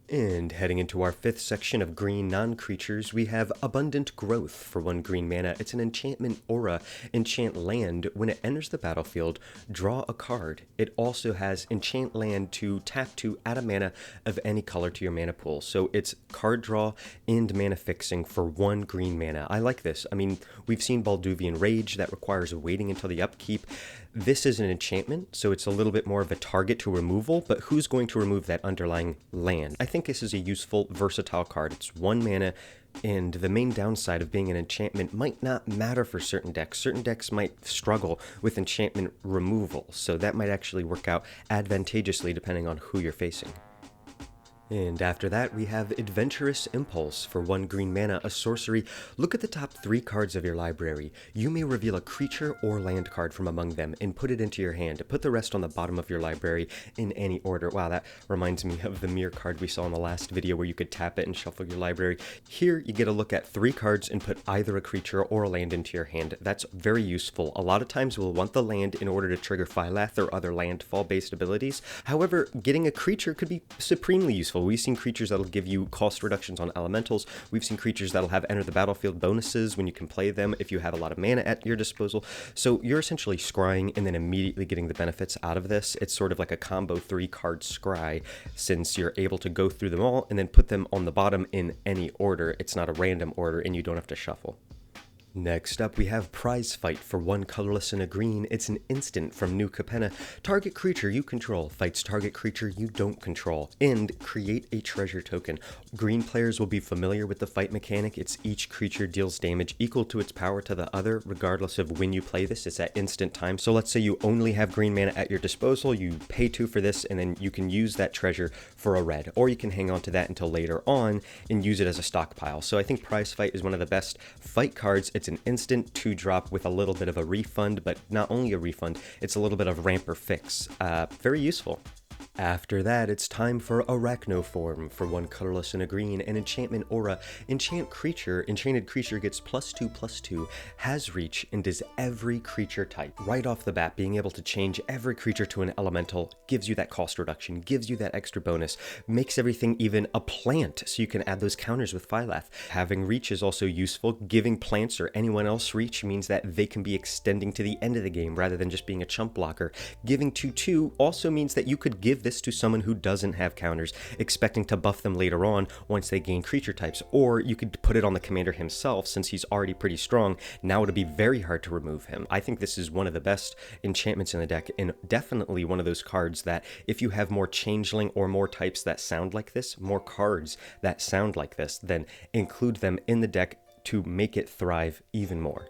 A: And heading into our 5th section of green non-creatures, we have Abundant Growth for 1 green mana. It's an enchantment aura, enchant land. When it enters the battlefield, draw a card. It also has enchant land to tap to add a mana of any color to your mana pool. So it's card draw and mana fixing for 1 green mana. I like this. I mean, we've seen Balduvian Rage that requires waiting until the upkeep. This is an enchantment, so it's a little bit more of a target to removal, but who's going to remove that underlying land? I think this is a useful, versatile card. It's 1 mana, and the main downside of being an enchantment might not matter for certain decks. Certain decks might struggle with enchantment removal, so that might actually work out advantageously depending on who you're facing. And after that, we have Adventurous Impulse for 1 green mana, a sorcery. Look at the top 3 cards of your library. You may reveal a creature or land card from among them and put it into your hand. Put the rest on the bottom of your library in any order. Wow, that reminds me of the mirror card we saw in the last video where you could tap it and shuffle your library. Here, you get a look at 3 cards and put either a creature or a land into your hand. That's very useful. A lot of times we'll want the land in order to trigger Phylath or other landfall-based abilities. However, getting a creature could be supremely useful. We've seen creatures that'll give you cost reductions on elementals. We've seen creatures that'll have enter the battlefield bonuses when you can play them if you have a lot of mana at your disposal. So you're essentially scrying and then immediately getting the benefits out of this. It's sort of like a combo 3-card scry, since you're able to go through them all and then put them on the bottom in any order. It's not a random order and you don't have to shuffle. Next up, we have Prize Fight for 1 colorless and a green. It's an instant from New Capenna. Target creature you control fights target creature you don't control, and create a treasure token. Green players will be familiar with the fight mechanic. It's each creature deals damage equal to its power to the other, regardless of when you play this. It's at instant time. So let's say you only have green mana at your disposal, you pay 2 for this, and then you can use that treasure for a red, or you can hang on to that until later on and use it as a stockpile. So I think Prize Fight is one of the best fight cards. It's an instant 2-drop with a little bit of a refund, but not only a refund, it's a little bit of ramp or fix. Very useful. After that, it's time for Arachnoform for 1 colorless and a green, an enchantment aura. Enchanted creature gets +2/+2, has reach, and is every creature type. Right off the bat, being able to change every creature to an elemental gives you that cost reduction, gives you that extra bonus, makes everything even a plant, so you can add those counters with Phylath. Having reach is also useful. Giving plants or anyone else reach means that they can be extending to the end of the game rather than just being a chump blocker. Giving 2/2 also means that you could give this to someone who doesn't have counters, expecting to buff them later on once they gain creature types, or you could put it on the commander himself since he's already pretty strong. Now it'll be very hard to remove him. I think this is one of the best enchantments in the deck, and definitely one of those cards that if you have more changeling or more types that sound like this, more cards that sound like this, then include them in the deck to make it thrive even more.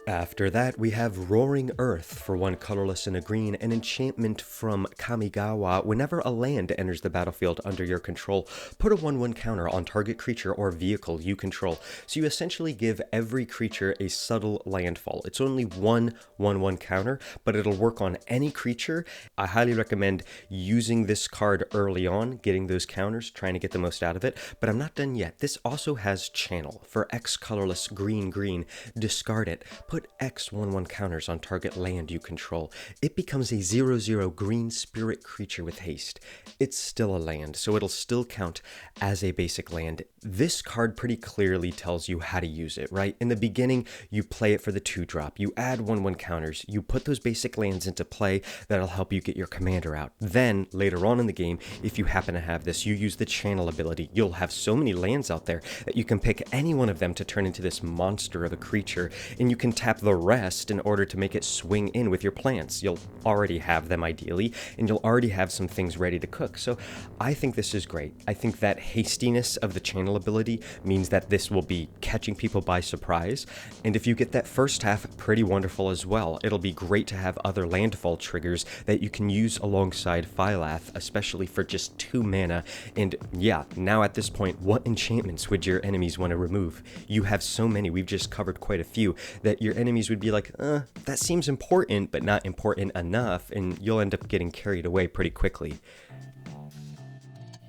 A: After that, we have Roaring Earth for 1 colorless and a green, an enchantment from Kamigawa. Whenever a land enters the battlefield under your control, put a 1/1 counter on target creature or vehicle you control. So you essentially give every creature a subtle landfall. It's only 1/1 counter, but it'll work on any creature. I highly recommend using this card early on, getting those counters, trying to get the most out of it, but I'm not done yet. This also has Channel. For X colorless green, discard it. Put X 1/1 counters on target land you control. It becomes a 0/0 green spirit creature with haste. It's still a land, so it'll still count as a basic land. This card pretty clearly tells you how to use it, right? In the beginning, you play it for the 2-drop. You add 1/1 counters. You put those basic lands into play that'll help you get your commander out. Then, later on in the game, if you happen to have this, you use the channel ability. You'll have so many lands out there that you can pick any one of them to turn into this monster of a creature, and you can tap the rest in order to make it swing in with your plants. You'll already have them ideally, and you'll already have some things ready to cook. So I think this is great. I think that hastiness of the channel ability means that this will be catching people by surprise, and if you get that first half, pretty wonderful as well. It'll be great to have other landfall triggers that you can use alongside Phylath, especially for just 2 mana. And yeah, now at this point, what enchantments would your enemies want to remove? You have so many, we've just covered quite a few, that your enemies would be like, that seems important, but not important enough, and you'll end up getting carried away pretty quickly.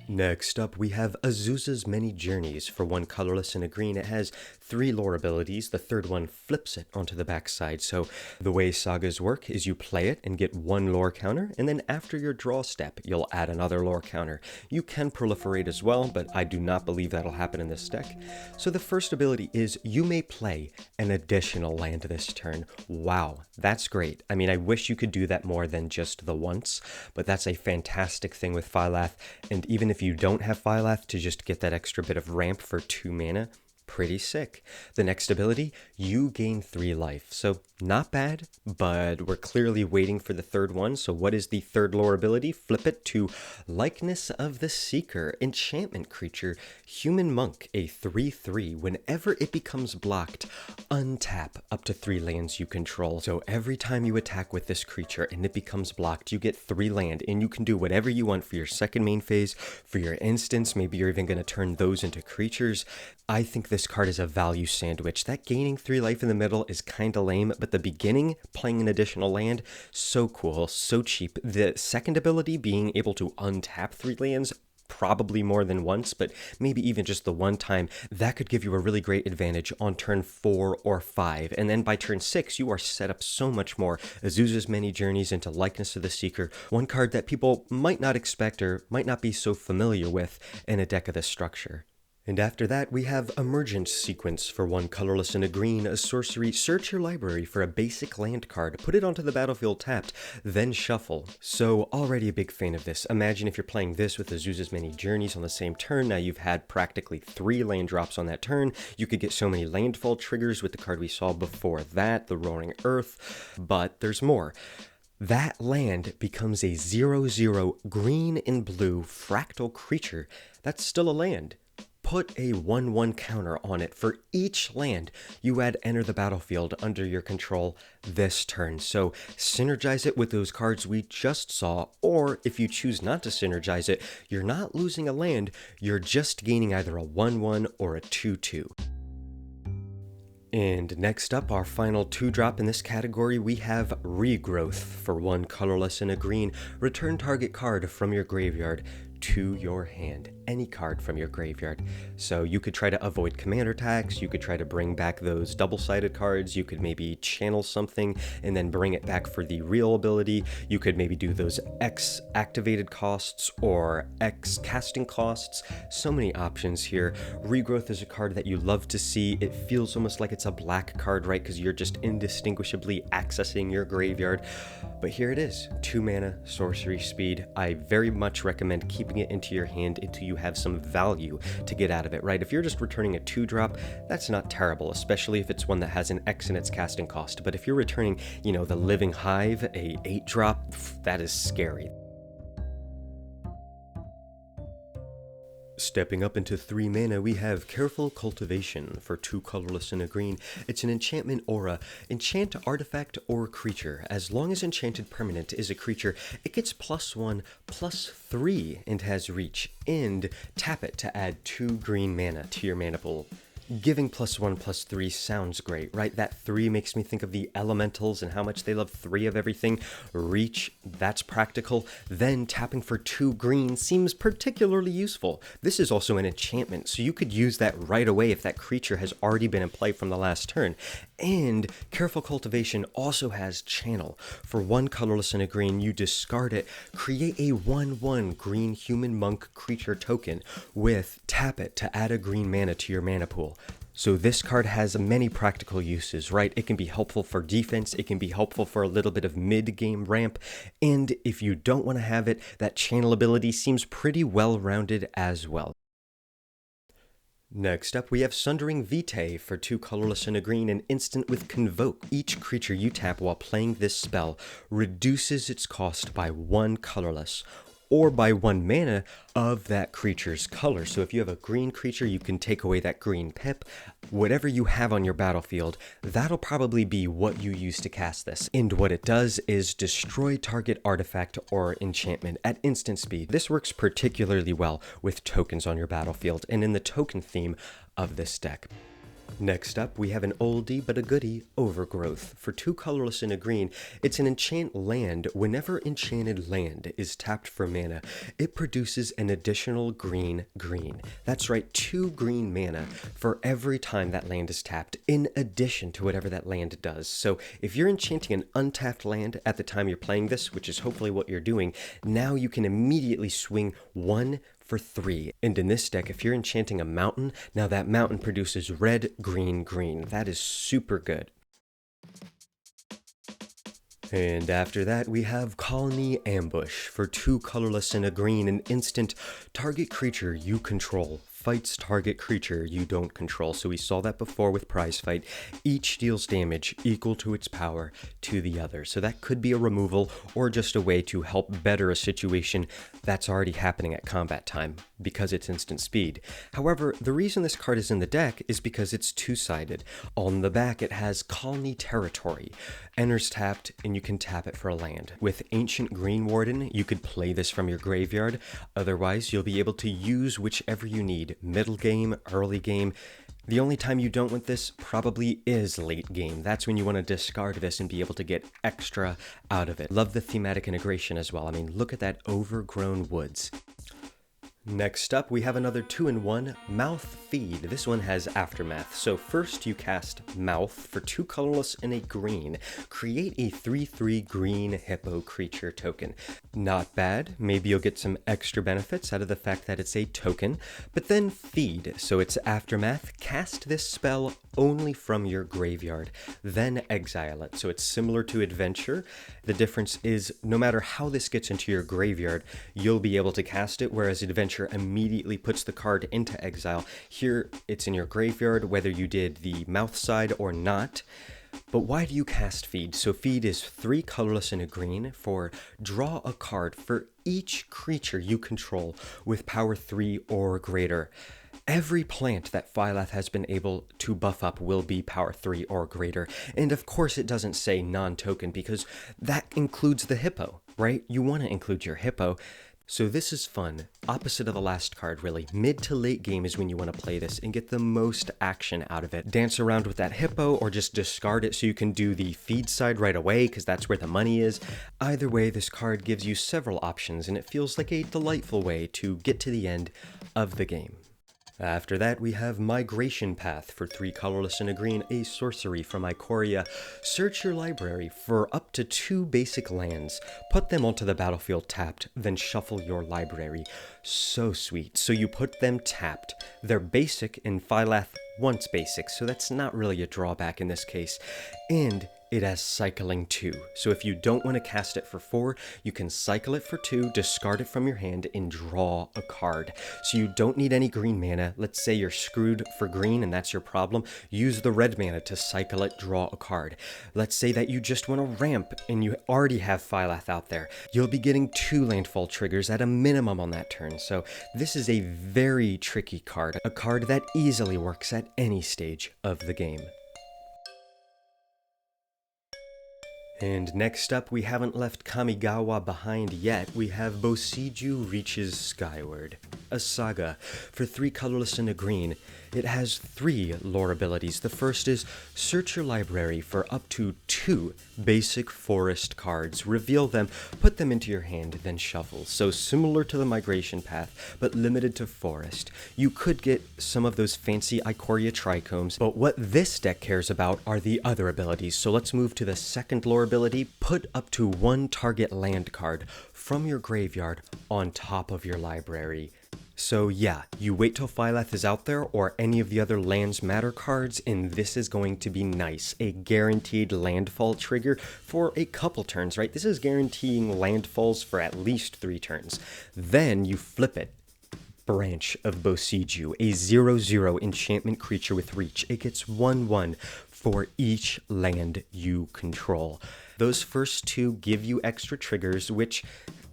A: Next up, we have Azusa's Many Journeys for 1 colorless and a green. It has 3 lore abilities. The third one flips it onto the backside. So the way sagas work is you play it and get 1 lore counter, and then after your draw step, you'll add another lore counter. You can proliferate as well, but I do not believe that'll happen in this deck. So the first ability is you may play an additional land this turn. Wow, that's great. I mean, I wish you could do that more than just the once, but that's a fantastic thing with Phylath, and even if you don't have Phylath, to just get that extra bit of ramp for 2 mana, Pretty sick. The next ability, you gain 3 life. So not bad, but we're clearly waiting for the third one. So what is the third lore ability? Flip it to Likeness of the Seeker. Enchantment creature, human monk, a 3/3. Whenever it becomes blocked, untap up to 3 lands you control. So every time you attack with this creature and it becomes blocked, you get 3 land, and you can do whatever you want for your second main phase, for your instance. Maybe you're even going to turn those into creatures. I think this card is a value sandwich. That gaining 3 life in the middle is kind of lame, but the beginning, playing an additional land, so cool, so cheap. The second ability, being able to untap 3 lands, probably more than once, but maybe even just the one time, that could give you a really great advantage on turn 4 or 5. And then by turn 6, you are set up so much more. Azusa's Many Journeys into Likeness of the Seeker, one card that people might not expect or might not be so familiar with in a deck of this structure. And after that, we have Emergent Sequence for 1 colorless and a green, a sorcery. Search your library for a basic land card, put it onto the battlefield tapped, then shuffle. So already a big fan of this. Imagine if you're playing this with Azusa's Many Journeys on the same turn. Now you've had practically 3 land drops on that turn. You could get so many landfall triggers with the card we saw before that, the Roaring Earth, but there's more. That land becomes a 0/0 green and blue fractal creature. That's still a land. Put a 1/1 counter on it for each land you add enter the battlefield under your control this turn. So synergize it with those cards we just saw, or if you choose not to synergize it, you're not losing a land, you're just gaining either a 1/1 or a 2/2. And next up, our final 2-drop in this category, we have Regrowth for 1 colorless and a green. Return target card from your graveyard to your hand. Any card from your graveyard. So you could try to avoid commander attacks, you could try to bring back those double-sided cards, you could maybe channel something and then bring it back for the real ability, you could maybe do those X activated costs or X casting costs. So many options here. Regrowth is a card that you love to see. It feels almost like it's a black card, right? Because you're just indistinguishably accessing your graveyard. But here it is, 2 mana, sorcery speed. I very much recommend keeping it into your hand until you have some value to get out of it, right? If you're just returning a 2-drop, that's not terrible, especially if it's one that has an X in its casting cost. But if you're returning, the Living Hive, a 8-drop, that is scary. Stepping up into 3 mana, we have Careful Cultivation for 2 colorless and a green. It's an enchantment aura. Enchant artifact or creature. As long as enchanted permanent is a creature, it gets +1/+3 and has reach. And tap it to add 2 green mana to your mana pool. Giving +1/+3 sounds great, right? That 3 makes me think of the elementals and how much they love 3 of everything. Reach, that's practical. Then tapping for 2 green seems particularly useful. This is also an enchantment, so you could use that right away if that creature has already been in play from the last turn. And Careful Cultivation also has Channel. For 1 colorless and a green, you discard it, create a 1/1 green human monk creature token with tap it to add a green mana to your mana pool. So this card has many practical uses, right? It can be helpful for defense, it can be helpful for a little bit of mid-game ramp, and if you don't want to have it, that channel ability seems pretty well-rounded as well. Next up, we have Sundering Vitae for 2 colorless and a green, an instant with Convoke. Each creature you tap while playing this spell reduces its cost by 1 colorless, or by 1 mana of that creature's color. So if you have a green creature, you can take away that green pip. Whatever you have on your battlefield, that'll probably be what you use to cast this. And what it does is destroy target artifact or enchantment at instant speed. This works particularly well with tokens on your battlefield and in the token theme of this deck. Next up, we have an oldie but a goodie, Overgrowth. For 2 colorless and a green, it's an enchant land. Whenever enchanted land is tapped for mana, it produces an additional green. That's right, 2 green mana for every time that land is tapped, in addition to whatever that land does. So if you're enchanting an untapped land at the time you're playing this, which is hopefully what you're doing, now you can immediately swing 1 for 3. And in this deck, if you're enchanting a mountain, now that mountain produces red, green. That is super good. And after that, we have Colony Ambush for 2 colorless and a green, an instant target creature you control fights target creature you don't control. So we saw that before with Prize Fight. Each deals damage equal to its power to the other. So that could be a removal or just a way to help better a situation that's already happening at combat time because it's instant speed. However, the reason this card is in the deck is because it's two-sided. On the back, it has Colony Territory. Enters tapped, and you can tap it for a land. With Ancient Green Warden, you could play this from your graveyard. Otherwise, you'll be able to use whichever you need. Middle game, early game. The only time you don't want this probably is late game. That's when you want to discard this and be able to get extra out of it. Love the thematic integration as well. I mean, look at that Overgrown Woods. Next up, we have another 2-in-1, Mouth Feed. This one has Aftermath. So first you cast Mouth for 2 colorless and a green. Create a 3/3 green hippo creature token. Not bad. Maybe you'll get some extra benefits out of the fact that it's a token. But then Feed. So it's Aftermath. Cast this spell only from your graveyard. Then exile it. So it's similar to Adventure. The difference is no matter how this gets into your graveyard, you'll be able to cast it, whereas Adventure immediately puts the card into exile. Here, it's in your graveyard, whether you did the mouth side or not. But why do you cast Feed? So Feed is 3 colorless and a green for draw a card for each creature you control with power 3 or greater. Every plant that Phylath has been able to buff up will be power 3 or greater. And of course it doesn't say non-token because that includes the hippo, right? You want to include your hippo. So this is fun. Opposite of the last card, really. Mid to late game is when you want to play this and get the most action out of it. Dance around with that hippo or just discard it so you can do the feed side right away because that's where the money is. Either way, this card gives you several options and it feels like a delightful way to get to the end of the game. After that, we have Migration Path for 3 colorless and a green, a sorcery from Ikoria. Search your library for up to 2 basic lands. Put them onto the battlefield tapped, then shuffle your library. So sweet. So you put them tapped. They're basic, and Phylath wants basic, so that's not really a drawback in this case. And it has cycling 2. So if you don't want to cast it for 4, you can cycle it for 2, discard it from your hand, and draw a card. So you don't need any green mana. Let's say you're screwed for green and that's your problem. Use the red mana to cycle it, draw a card. Let's say that you just want to ramp and you already have Phylath out there. You'll be getting 2 landfall triggers at a minimum on that turn. So this is a very tricky card. A card that easily works at any stage of the game. And next up, we haven't left Kamigawa behind yet. We have Boseiju Reaches Skyward, a saga for 3 colorless and a green. It has 3 lore abilities. The first is search your library for up to 2 basic forest cards. Reveal them, put them into your hand, then shuffle. So similar to the Migration Path, but limited to forest. You could get some of those fancy Ikoria trichomes, but what this deck cares about are the other abilities. So let's move to the second lore ability. Put up to 1 target land card from your graveyard on top of your library. So yeah, you wait till Phylath is out there or any of the other lands matter cards, and this is going to be nice. A guaranteed landfall trigger for a couple turns, right? This is guaranteeing landfalls for at least 3 turns. Then you flip it. Branch of Boseiju, a 0/0 enchantment creature with reach. It gets 1/1 for each land you control. Those first 2 give you extra triggers, which,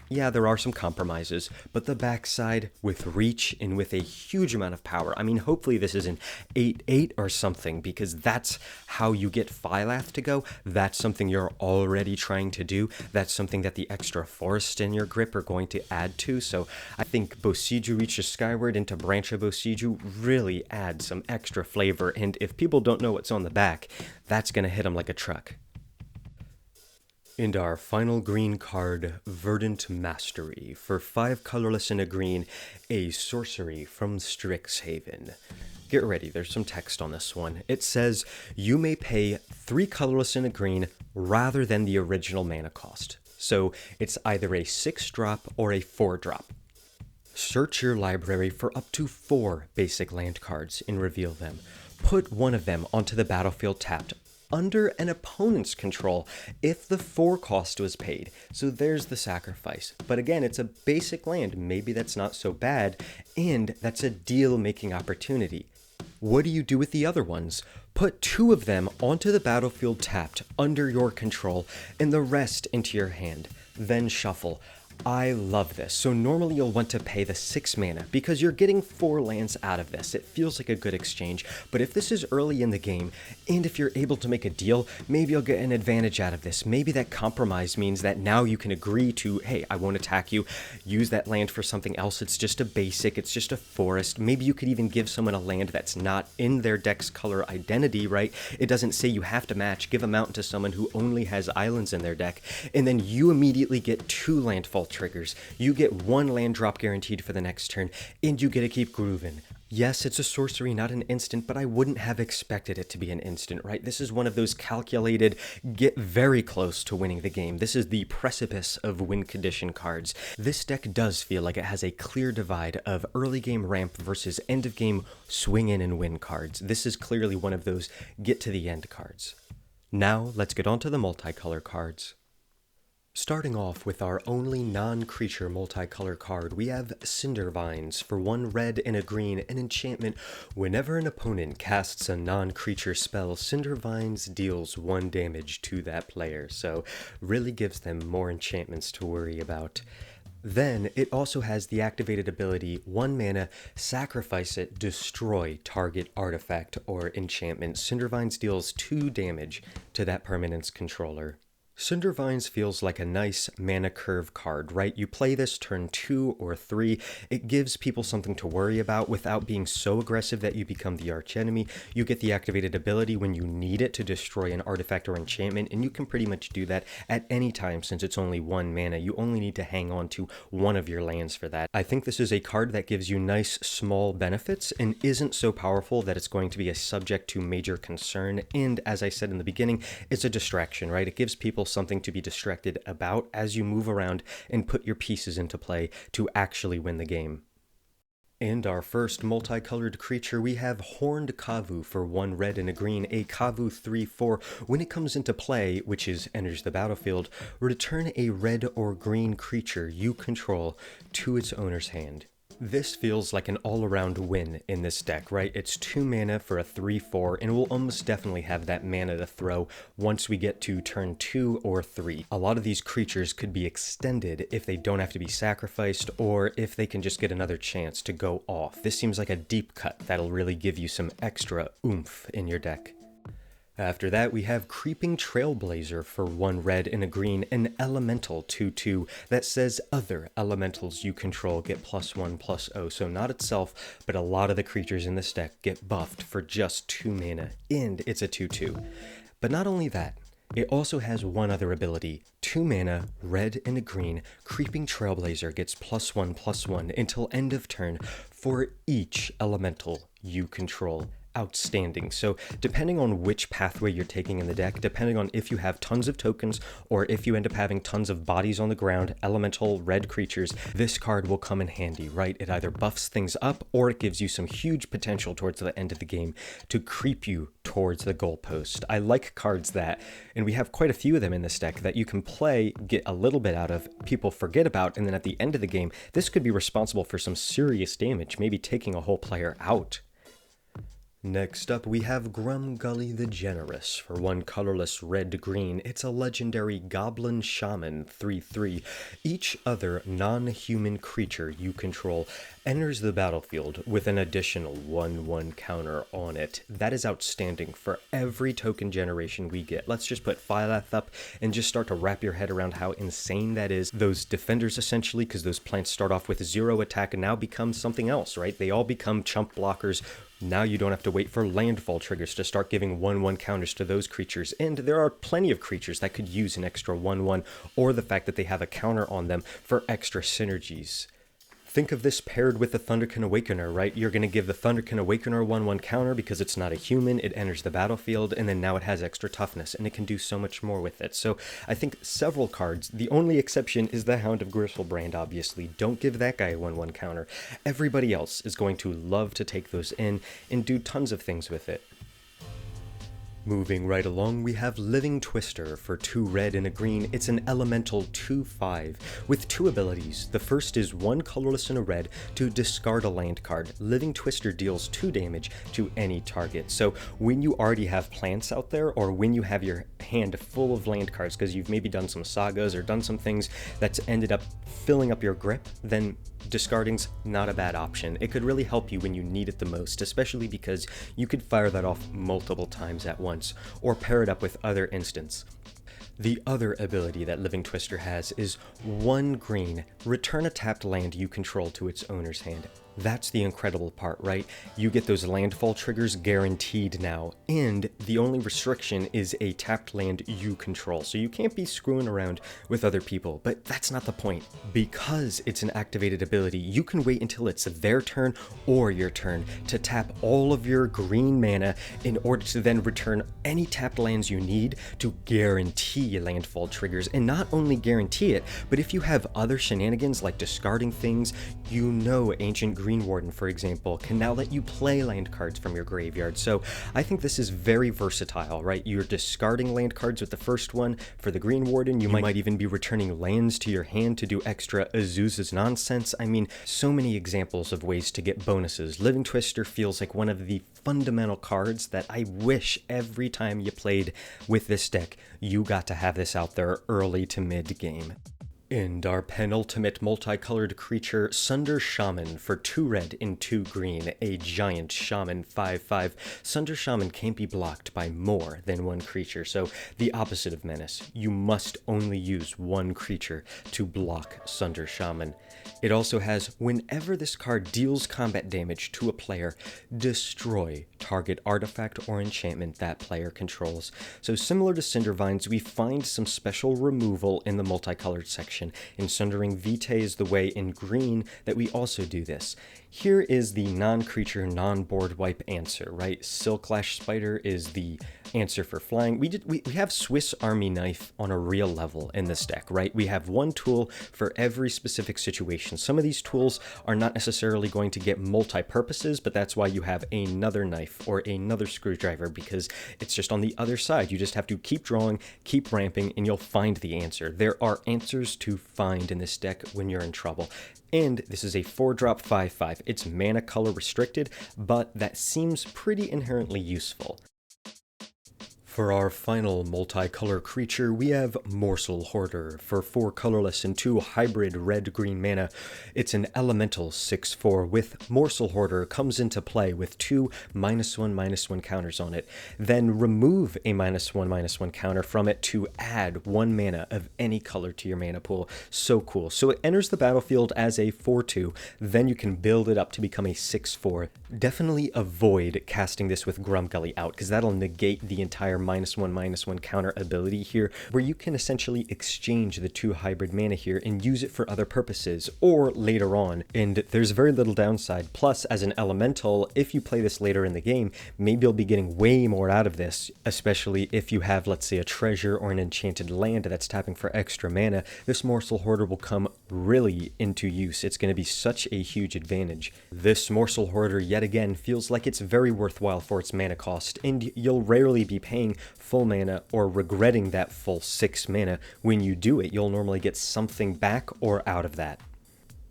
A: yeah, there are some compromises, but the backside with reach and with a huge amount of power. I mean, hopefully this is an 8/8 or something, because that's how you get Phylath to go. That's something you're already trying to do. That's something that the extra forest in your grip are going to add to. So I think Boseiju Reaches Skyward into Branch of Boseiju really adds some extra flavor. And if people don't know what's on the back, that's going to hit them like a truck. And our final green card, Verdant Mastery, for 5 colorless and a green, a sorcery from Strixhaven. Get ready, there's some text on this one. It says, you may pay 3 colorless and a green rather than the original mana cost. So it's either a 6-drop or a 4-drop. Search your library for up to 4 basic land cards and reveal them. Put one of them onto the battlefield tapped. under an opponent's control if the 4 cost was paid. So there's the sacrifice. But again, it's a basic land. Maybe that's not so bad, and that's a deal-making opportunity. What do you do with the other ones? Put 2 of them onto the battlefield tapped, under your control, and the rest into your hand. Then shuffle. I love this. So normally you'll want to pay the 6 mana because you're getting 4 lands out of this. It feels like a good exchange, but if this is early in the game, and if you're able to make a deal, maybe you'll get an advantage out of this. Maybe that compromise means that now you can agree to, hey, I won't attack you, use that land for something else. It's just a basic, it's just a forest. Maybe you could even give someone a land that's not in their deck's color identity, right? It doesn't say you have to match. Give a mountain to someone who only has islands in their deck, and then you immediately get 2 landfall triggers. You get 1 land drop guaranteed for the next turn, and you get to keep grooving. Yes, it's a sorcery, not an instant, but I wouldn't have expected it to be an instant, right? This is one of those calculated, get very close to winning the game. This is the precipice of win condition cards. This deck does feel like it has a clear divide of early game ramp versus end of game swing in and win cards. This is clearly one of those get to the end cards. Now, let's get on to the multicolor cards. Starting off with our only non-creature multicolor card, we have Cinder Vines. For 1 red and a green, an enchantment. Whenever an opponent casts a non-creature spell, Cinder Vines deals 1 damage to that player, so really gives them more enchantments to worry about. Then, it also has the activated ability, 1 mana, sacrifice it, destroy target artifact or enchantment. Cinder Vines deals 2 damage to that permanent's controller. Cinder Vines feels like a nice mana curve card, right? You play this turn 2 or 3, it gives people something to worry about without being so aggressive that you become the archenemy. You get the activated ability when you need it to destroy an artifact or enchantment, and you can pretty much do that at any time since it's only 1 mana. You only need to hang on to 1 of your lands for that. I think this is a card that gives you nice small benefits and isn't so powerful that it's going to be a subject to major concern, and as I said in the beginning, it's a distraction, right? It gives people something to be distracted about as you move around and put your pieces into play to actually win the game. And our first multicolored creature, we have Horned Kavu. For 1 red and a green, a Kavu 3/4. When it comes into play, which is enters the battlefield, return a red or green creature you control to its owner's hand. This feels like an all-around win in this deck, right? It's 2 mana for a 3/4, and we'll almost definitely have that mana to throw once we get to turn 2 or 3. A lot of these creatures could be extended if they don't have to be sacrificed, or if they can just get another chance to go off. This seems like a deep cut that'll really give you some extra oomph in your deck. After that, we have Creeping Trailblazer. For 1 red and a green, an elemental 2/2 that says other elementals you control get +1/+0. So not itself, but a lot of the creatures in this deck get buffed for just 2 mana, and it's a 2/2. But not only that, it also has 1 other ability. 2 mana, red and a green, Creeping Trailblazer gets +1/+1 until end of turn for each elemental you control. Outstanding. So depending on which pathway you're taking in the deck, depending on if you have tons of tokens or if you end up having tons of bodies on the ground, elemental red creatures, this card will come in handy, right? It either buffs things up or it gives you some huge potential towards the end of the game to creep you towards the goalpost. I like cards that, and we have quite a few of them in this deck, that you can play, get a little bit out of, people forget about, and then at the end of the game, this could be responsible for some serious damage, maybe taking a whole player out. Next up, we have Grumgully the Generous. For 1 colorless red-green, it's a legendary Goblin Shaman 3/3. Each other non-human creature you control enters the battlefield with an additional 1/1 counter on it. That is outstanding for every token generation we get. Let's just put Phylath up and just start to wrap your head around how insane that is. Those defenders, essentially, because those plants start off with 0 attack and now become something else, right? They all become chump blockers. Now you don't have to wait for landfall triggers to start giving 1/1 counters to those creatures, and there are plenty of creatures that could use an extra 1/1, or the fact that they have a counter on them for extra synergies. Think of this paired with the Thunderkin Awakener, right? You're going to give the Thunderkin Awakener 1/1 counter because it's not a human, it enters the battlefield, and then now it has extra toughness, and it can do so much more with it. So I think several cards, the only exception is the Hound of Griselbrand, obviously. Don't give that guy a 1/1 counter. Everybody else is going to love to take those in and do tons of things with it. Moving right along, we have Living Twister for 2 red and a green. It's an elemental 2/5 with 2 abilities. The first is 1 colorless and a red to discard a land card. Living Twister deals 2 damage to any target. So when you already have plants out there, or when you have your hand full of land cards because you've maybe done some sagas or done some things that's ended up filling up your grip, then discarding's not a bad option. It could really help you when you need it the most, especially because you could fire that off multiple times at once, or pair it up with other instants. The other ability that Living Twister has is 1 green, return a tapped land you control to its owner's hand. That's the incredible part, right? You get those landfall triggers guaranteed now, and the only restriction is a tapped land you control, so you can't be screwing around with other people, but that's not the point. Because it's an activated ability, you can wait until it's their turn or your turn to tap all of your green mana in order to then return any tapped lands you need to guarantee landfall triggers, and not only guarantee it, but if you have other shenanigans like discarding things, you know Ancient Green Warden, for example, can now let you play land cards from your graveyard. So I think this is very versatile, right? You're discarding land cards with the first one. For the Green Warden, you might even be returning lands to your hand to do extra Azusa's nonsense. I mean, so many examples of ways to get bonuses. Living Twister feels like one of the fundamental cards that I wish every time you played with this deck, you got to have this out there early to mid game. And our penultimate multicolored creature, Sunder Shaman for 2 red and 2 green, a giant shaman 5/5. Sunder Shaman can't be blocked by more than 1 creature, so the opposite of Menace. You must only use 1 creature to block Sunder Shaman. It also has, whenever this card deals combat damage to a player, destroy target artifact or enchantment that player controls. So similar to Cinder Vines, we find some special removal in the multicolored section. In Sundering Vitae is the way in green that we also do this. Here is the non-creature, non-board wipe answer, right? Silklash Spider is the answer for flying. We have Swiss Army knife on a real level in this deck, right? We have 1 tool for every specific situation. Some of these tools are not necessarily going to get multi-purposes, but that's why you have another knife or another screwdriver, because it's just on the other side. You just have to keep drawing, keep ramping, and you'll find the answer. There are answers to find in this deck when you're in trouble. And this is a 4-drop 5/5. It's mana color restricted, but that seems pretty inherently useful. For our final multicolor creature, we have Morsel Hoarder for 4 colorless and 2 hybrid red-green mana. It's an elemental 6/4 with Morsel Hoarder comes into play with 2 -1/-1 counters on it. Then remove a -1/-1 counter from it to add 1 mana of any color to your mana pool. So cool. So it enters the battlefield as a 4/2, then you can build it up to become a 6/4. Definitely avoid casting this with Grumgully out, because that'll negate the entire -1/-1 counter ability here, where you can essentially exchange the 2 hybrid mana here and use it for other purposes, or later on, and there's very little downside. Plus, as an elemental, if you play this later in the game, maybe you'll be getting way more out of this, especially if you have, let's say, a treasure or an enchanted land that's tapping for extra mana. This Morsel Hoarder will come really into use. It's going to be such a huge advantage. This Morsel Hoarder, yet again, feels like it's very worthwhile for its mana cost, and you'll rarely be paying full mana or regretting that full 6 mana. When you do it, you'll normally get something back or out of that.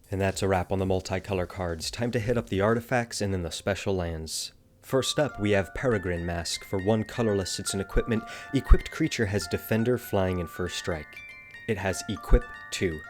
A: And that's a wrap on the multicolor cards. Time to hit up the artifacts and then the special lands. First up, we have Peregrine Mask. For 1 colorless, it's an equipment. Equipped creature has Defender, Flying, and First Strike. It has Equip 2.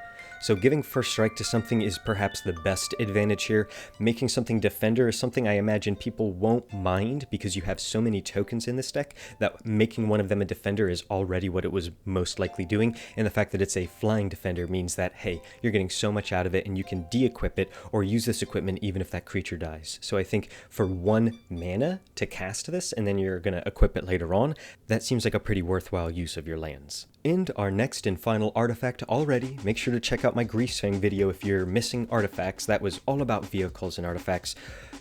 A: So giving First Strike to something is perhaps the best advantage here. Making something Defender is something I imagine people won't mind, because you have so many tokens in this deck that making one of them a Defender is already what it was most likely doing, and the fact that it's a Flying Defender means that, hey, you're getting so much out of it and you can de-equip it or use this equipment even if that creature dies. So I think for 1 mana to cast this and then you're going to equip it later on, that seems like a pretty worthwhile use of your lands. And our next and final artifact already, make sure to check out my Greasefang video if you're missing artifacts. That was all about vehicles and artifacts.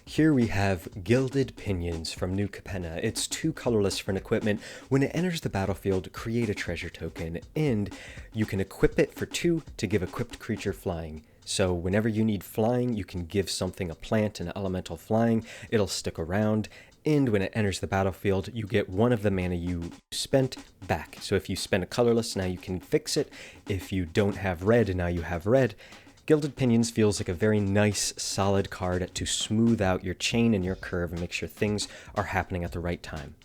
A: Here we have Gilded Pinions from New Capenna. It's 2 colorless for an equipment. When it enters the battlefield, create a treasure token, and you can equip it for 2 to give equipped creature flying. So whenever you need flying, you can give something a plant, an elemental flying. It'll stick around. and when it enters the battlefield, you get one of the mana you spent back. So if you spend a colorless, now you can fix it. If you don't have red, now you have red. Gilded Pinions feels like a very nice, solid card to smooth out your chain and your curve and make sure things are happening at the right time.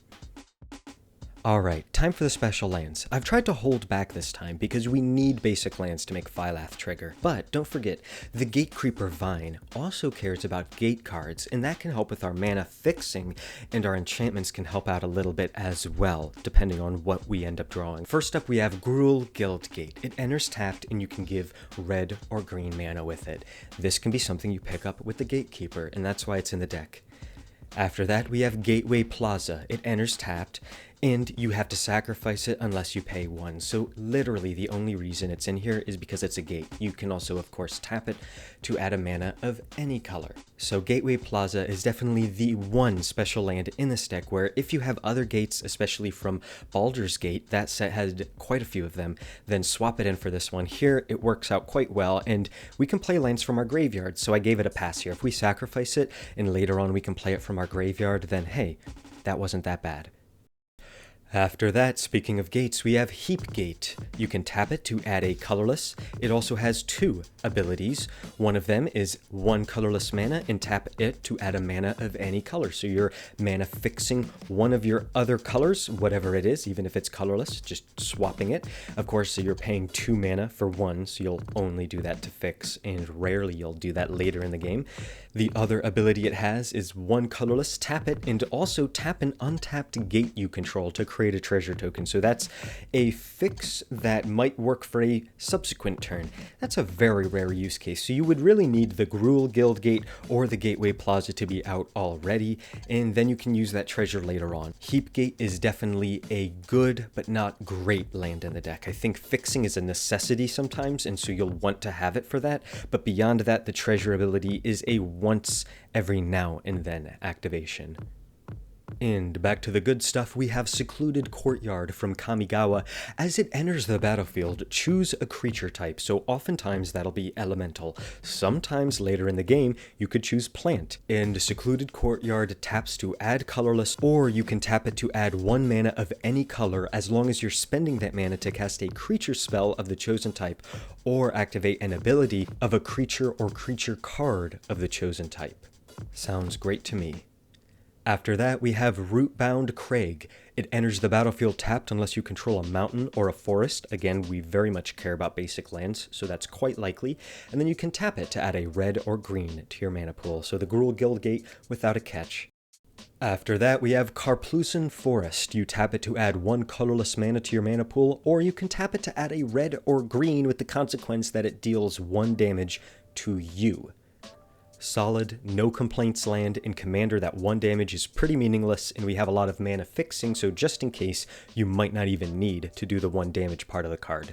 A: Alright, time for the special lands. I've tried to hold back this time because we need basic lands to make Phylath trigger. But don't forget, the Gatecreeper Vine also cares about gate cards, and that can help with our mana fixing, and our enchantments can help out a little bit as well, depending on what we end up drawing. First up, we have Gruul Guildgate. It enters tapped, and you can give red or green mana with it. This can be something you pick up with the Gatekeeper, and that's why it's in the deck. After that, we have Gateway Plaza. It enters tapped, and you have to sacrifice it unless you pay 1. So literally the only reason it's in here is because it's a gate. You can also, of course, tap it to add a mana of any color. So Gateway Plaza is definitely the one special land in this deck where if you have other gates, especially from Baldur's Gate, that set had quite a few of them, then swap it in for this one. Here, it works out quite well, and we can play lands from our graveyard, so I gave it a pass here. If we sacrifice it, and later on we can play it from our graveyard, then hey, that wasn't that bad. After that, speaking of gates, we have Heap Gate. You can tap it to add a colorless. It also has 2 abilities. One of them is 1 colorless mana, and tap it to add a mana of any color. So you're mana fixing one of your other colors, whatever it is, even if it's colorless, just swapping it. Of course, so you're paying 2 mana for 1, so you'll only do that to fix, and rarely you'll do that later in the game. The other ability it has is 1 colorless, tap it, and also tap an untapped gate you control to create a treasure token. So that's a fix that might work for a subsequent turn. That's a very rare use case, so you would really need the Gruul Guildgate or the Gateway Plaza to be out already, and then you can use that treasure later on. Heapgate is definitely a good but not great land in the deck. I think fixing is a necessity sometimes, and so you'll want to have it for that, but beyond that, the treasure ability is a once every now and then activation. And back to the good stuff, we have Secluded Courtyard from Kamigawa. As it enters the battlefield, choose a creature type, so oftentimes that'll be elemental. Sometimes later in the game, you could choose plant. And Secluded Courtyard taps to add colorless, or you can tap it to add 1 mana of any color as long as you're spending that mana to cast a creature spell of the chosen type, or activate an ability of a creature or creature card of the chosen type. Sounds great to me. After that, we have Rootbound Crag. It enters the battlefield tapped unless you control a mountain or a forest. Again, we very much care about basic lands, so that's quite likely. And then you can tap it to add a red or green to your mana pool, so the Gruul Guildgate without a catch. After that, we have Karplusan Forest. You tap it to add 1 colorless mana to your mana pool, or you can tap it to add a red or green with the consequence that it deals 1 damage to you. Solid, no complaints land. In Commander, that 1 damage is pretty meaningless, and we have a lot of mana fixing, so just in case, you might not even need to do the 1 damage part of the card.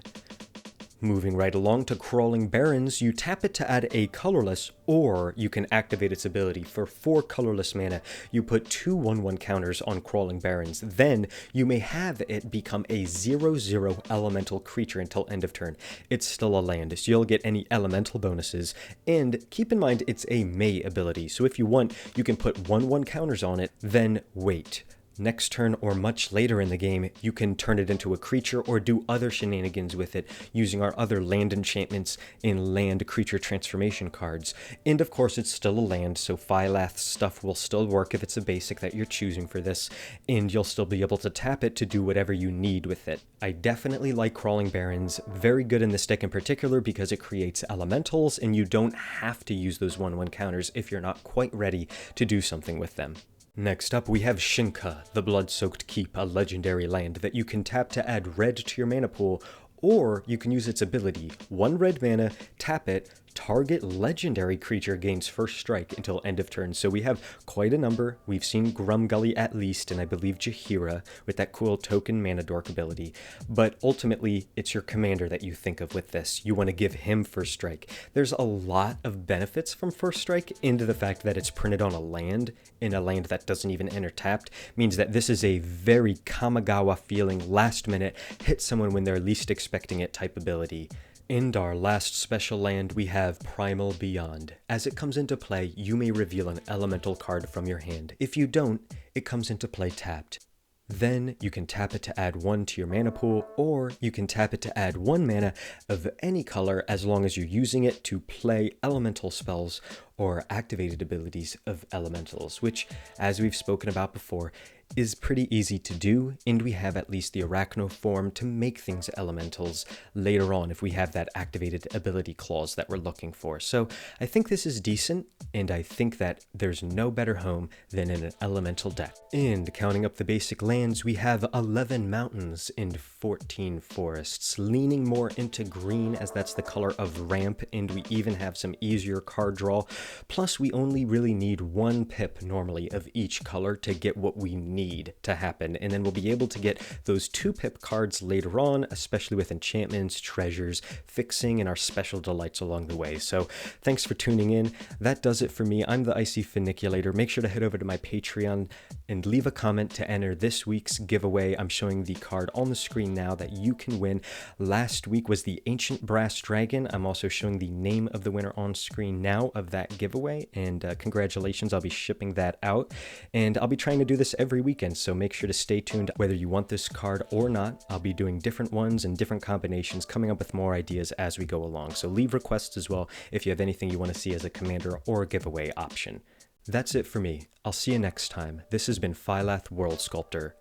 A: Moving right along to Crawling Barrens, you tap it to add a colorless, or you can activate its ability. For 4 colorless mana, you put 2 1/1 counters on Crawling Barrens. Then, you may have it become a 0/0 elemental creature until end of turn. It's still a land, so you'll get any elemental bonuses. And keep in mind, it's a May ability, so if you want, you can put 1/1 counters on it, then wait. Next turn or much later in the game, you can turn it into a creature or do other shenanigans with it using our other land enchantments and land creature transformation cards. And of course, it's still a land, so Phylath stuff will still work if it's a basic that you're choosing for this, and you'll still be able to tap it to do whatever you need with it. I definitely like Crawling Barrens, very good in this deck in particular because it creates elementals, and you don't have to use those 1/1 counters if you're not quite ready to do something with them. Next up, we have Shinka, the Blood-Soaked Keep, a legendary land that you can tap to add red to your mana pool, or you can use its ability. 1 red mana, tap it, target legendary creature gains first strike until end of turn. So we have quite a number. We've seen Grumgully at least, and I believe Jaheira with that cool token mana dork ability. But ultimately, it's your commander that you think of with this. You want to give him first strike. There's a lot of benefits from first strike into the fact that it's printed on a land, in a land that doesn't even enter tapped, means that this is a very Kamigawa feeling last minute, hit someone when they're least expecting it type ability. In our last special land, we have Primal Beyond. As it comes into play, you may reveal an elemental card from your hand. If you don't, it comes into play tapped. Then you can tap it to add 1 to your mana pool, or you can tap it to add 1 mana of any color as long as you're using it to play elemental spells or activated abilities of elementals, which, as we've spoken about before, is pretty easy to do, and we have at least the Arachno form to make things elementals later on if we have that activated ability clause that we're looking for. So I think this is decent, and I think that there's no better home than in an elemental deck. And counting up the basic lands, we have 11 mountains and 14 forests, leaning more into green as that's the color of ramp, and we even have some easier card draw. Plus, we only really need 1 pip normally of each color to get what we need to happen, and then we'll be able to get those 2 pip cards later on, especially with enchantments, treasures, fixing, and our special delights along the way. So thanks for tuning in. That does it for me. I'm the Icy Funiculator. Make sure to head over to my Patreon and leave a comment to enter this week's giveaway. I'm showing the card on the screen now that you can win. Last week was the Ancient Brass Dragon. I'm also showing the name of the winner on screen now of that giveaway, and congratulations, I'll be shipping that out, and I'll be trying to do this every weekend, so make sure to stay tuned whether you want this card or not. I'll be doing different ones and different combinations, coming up with more ideas as we go along, so leave requests as well if you have anything you want to see as a commander or a giveaway option. That's it for me. I'll see you next time. This has been Phylath World Sculptor.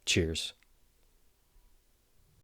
A: Cheers.